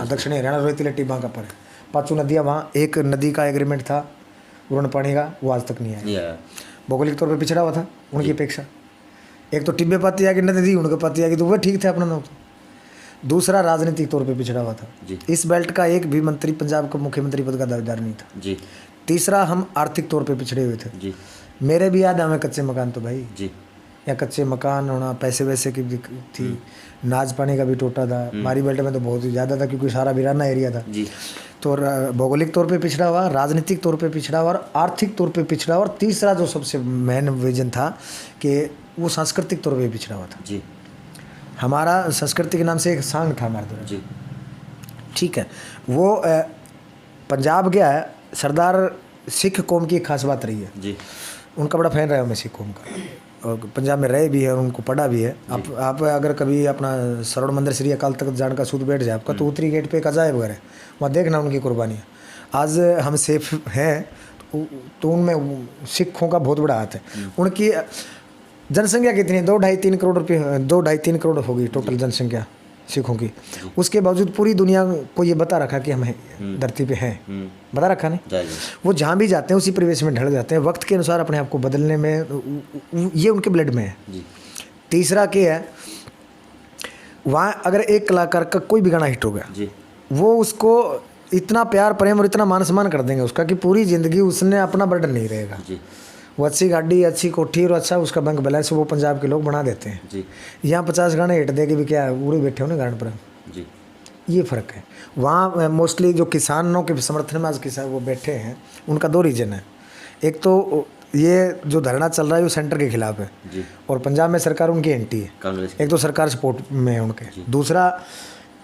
दक्षिणी हरियाणा, रोहितले, टिब्बा का पर है। 5 नदियाँ वहाँ। एक नदी का एग्रीमेंट था उड़न पानी का, वो आज तक नहीं आया। भौगोलिक तौर पे पिछड़ा हुआ था उनकी अपेक्षा। एक तो टिब्बे पाती आगे नदी, उनके पाती आगे, तो वह ठीक थे अपना नाम। दूसरा राजनीतिक तौर पे पिछड़ा हुआ था। इस बेल्ट का एक भी मंत्री पंजाब का मुख्यमंत्री पद का दावेदार नहीं था। जी। तीसरा, हम आर्थिक तौर पे पिछड़े हुए थे। जी। मेरे भी याद हमें कच्चे मकान तो भाई जी। या कच्चे मकान होना, पैसे वैसे की भी थी, नाज पानी का भी टोटा था। हमारी बेल्ट में तो बहुत ही ज़्यादा था क्योंकि सारा वीराना एरिया था। जी। तो भौगोलिक तौर पे पिछड़ा हुआ, राजनीतिक तौर पे पिछड़ा हुआ और आर्थिक तौर पे पिछड़ा हुआ। और तीसरा जो सबसे मेन विजन था कि वो सांस्कृतिक तौर पे पिछड़ा हुआ था। जी। हमारा संस्कृति के नाम से एक सांग था हमारे द्वारा। जी। ठीक है। वो पंजाब गया है, सरदार सिख कौम की एक खास बात रही है। जी। उनका बड़ा फैन रहा हूँ मैं सिख कौम का, और पंजाब में रहे भी है और उनको पढ़ा भी है। आप अगर कभी अपना सरवण मंदिर श्री अकाल तख्त जाने का सूद बैठ जाए आपका, तो उत्तरी गेट पे एक अजायब घर है, वहाँ देखना उनकी कुर्बानियाँ। आज हम सेफ हैं तो उनमें सिखों का बहुत बड़ा हाथ है। उनकी जनसंख्या कितनी है? 2-2.5-3 करोड़ रुपये, 2-2.5-3 करोड़ होगी टोटल जनसंख्या सिखों की। उसके बावजूद पूरी दुनिया को ये बता रखा कि हम धरती पे हैं, बता रखा नहीं। वो जहाँ भी जाते हैं उसी परिवेश में ढल जाते हैं, वक्त के अनुसार अपने आप को बदलने में, ये उनके ब्लड में है। तीसरा क्या है, वहाँ अगर एक कलाकार का कोई भी गाना हिट हो गया, वो उसको इतना प्यार प्रेम और इतना मान सम्मान कर देंगे उसका कि पूरी ज़िंदगी उसने अपना बर्डन नहीं रहेगा। वो अच्छी गाड़ी, अच्छी कोठी और अच्छा उसका बैंक बैलेंस वो पंजाब के लोग बना देते हैं। यहाँ 50 गाने हिट दे के भी क्या उड़े बैठे हो ना गाने पर। ये फ़र्क है। वहाँ मोस्टली जो किसानों के समर्थन में आज किसान वो बैठे हैं, उनका 2 रीज़न है। एक तो ये जो धरना चल रहा है वो सेंटर के खिलाफ है और पंजाब में सरकार उनकी एंटी है। एक तो सरकार सपोर्ट में है उनके, दूसरा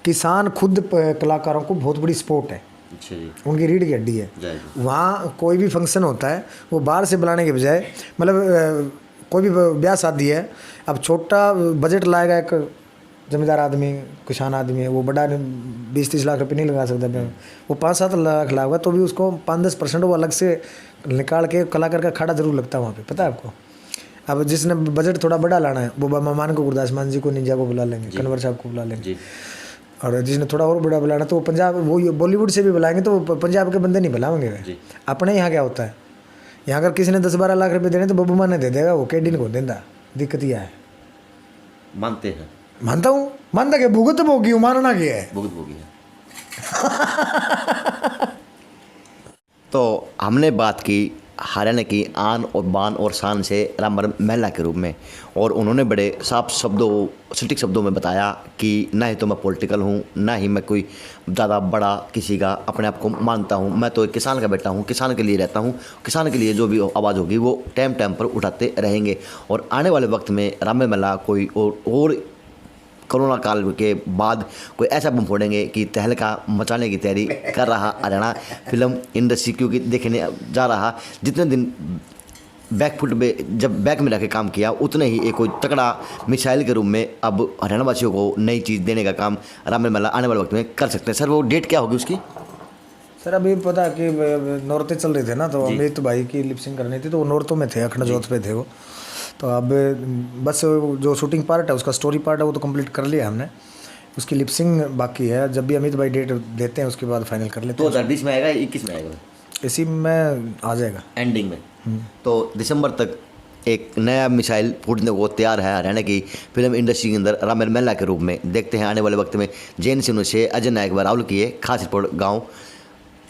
किसान खुद कलाकारों को बहुत बड़ी सपोर्ट है, उनकी रीढ़ की हड्डी है। वहाँ कोई भी फंक्शन होता है वो बाहर से बुलाने के बजाय, मतलब कोई भी ब्याह शादी है, अब छोटा बजट लाएगा एक जमींदार आदमी, किसान आदमी है, वो बड़ा 20-30 लाख रुपए नहीं लगा सकता, वो 5-7 लाख लगाएगा तो भी उसको 5-10% वो अलग से निकाल के कलाकार का खाड़ा जरूर लगता है वहाँ पे, पता है आपको। अब जिसने बजट थोड़ा बड़ा लाना है वो मेहमान को, गुरदास मान जी को, निंजा को बुला लेंगे, कन्वर साहब को बुला लेंगे। और जिसने थोड़ा और बड़ा बुलाना तो वो पंजाब, वो बॉलीवुड से भी बुलाएंगे तो पंजाब के बंदे नहीं बुलाएंगे। अपने यहाँ क्या होता है, यहाँ अगर किसी ने 10-12 लाख रुपए देने तो बब्बू मान ने दे देगा, वो कैडी को देता। दिक्कत यह है, मानते हैं, मानता हूँ, मानता क्या, भुगत भोगी, मानना क्या है, भुगत भोगी है। तो हमने बात की हरियाणा की आन और बान और शान से रामवर महिला के रूप में, और उन्होंने बड़े साफ शब्दों, सटीक शब्दों में बताया कि ना ही तो मैं पॉलिटिकल हूँ, ना ही मैं कोई ज़्यादा बड़ा किसी का अपने आप को मानता हूँ। मैं तो एक किसान का बेटा हूँ, किसान के लिए रहता हूँ, किसान के लिए जो भी आवाज़ होगी वो टाइम टाइम पर उठाते रहेंगे। और आने वाले वक्त में रामवर महिला कोई और कोरोना काल के बाद कोई ऐसा बम फोड़ेंगे कि तहलका मचाने की तैयारी कर रहा हरियाणा फिल्म इंडस्ट्री, क्योंकि देखने जा रहा जितने दिन बैकफुट में, जब बैक में रह के काम किया, उतने ही एक कोई तगड़ा मिसाइल के रूप में अब हरियाणा वासियों को नई चीज़ देने का काम रामवर महिला आने वाले वक्त में कर सकते हैं। सर वो डेट क्या होगी उसकी? सर अभी पता कि नौरते चल रहे थे ना, तो अमृत भाई की लिपसिंग करनी थी, तो वो नौरतों में थे, अखंड जोत पे थे वो। तो अब बस जो शूटिंग पार्ट है उसका स्टोरी पार्ट है वो तो कंप्लीट कर लिया हमने, उसकी लिपसिंग बाकी है। जब भी अमित भाई डेट देते हैं उसके बाद फाइनल कर लेते हैं। 2020 में आएगा, 21 में आएगा? इसी में आ जाएगा, एंडिंग में। तो दिसंबर तक एक नया मिसाइल फूटने को तैयार है हरियाणा की फिल्म इंडस्ट्री के अंदर रामवर महिला के रूप में। देखते हैं आने वाले वक्त में। जैन सिंह से अजय नायक राहुल की खास रिपोर्ट, गाँव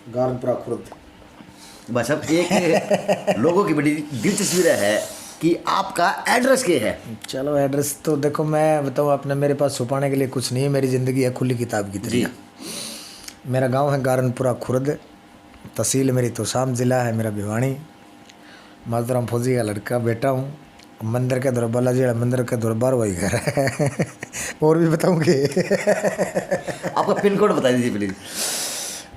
गारनपुरा खुर्द। बस अब एक लोगों की बड़ी दिलचस्पी है कि आपका एड्रेस क्या है? चलो एड्रेस तो देखो, मैं बताऊँ अपने, मेरे पास छुपाने के लिए कुछ नहीं है, मेरी ज़िंदगी है खुली किताब की तरह। मेरा गांव है गारनपुरा खुर्द, तहसील मेरी तोशाम, ज़िला है मेरा भिवाड़ी। मातराम फौजी का लड़का बेटा हूँ। मंदिर के दरबार, बालाजी मंदिर के दरबार वही घर है। और भी बताऊँगे? आपका पिन कोड बता दीजिए प्लीज़।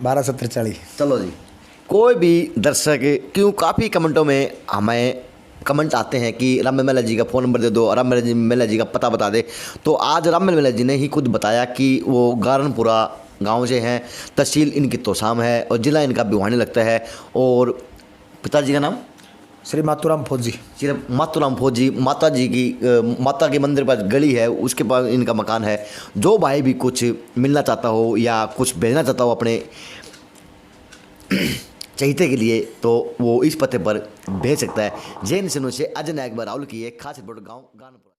127040। चलो जी। कोई भी दर्शक, क्यों काफ़ी कमेंटों में हमें कमेंट आते हैं कि रामवर महिला जी का फ़ोन नंबर दे दो, रामवर महिला जी का पता बता दे। तो आज रामवर महिला जी ने ही खुद बताया कि वो गारनपुरा गांव से हैं। तहसील इनकी तोसाम है और ज़िला इनका भिवानी लगता है। और पिताजी का नाम श्री मातूराम फौजी। सिर्फ मातूराम फौजी। माता जी की माता के मंदिर पर गली है, उसके पास इनका मकान है। जो भाई भी कुछ मिलना चाहता हो या कुछ भेजना चाहता हो अपने चहीते के लिए, तो वो इस पते पर भेज सकता है। जैन सिनों से अजय नायक राहुल की एक खास रिपोर्ट गाँव गानपुर।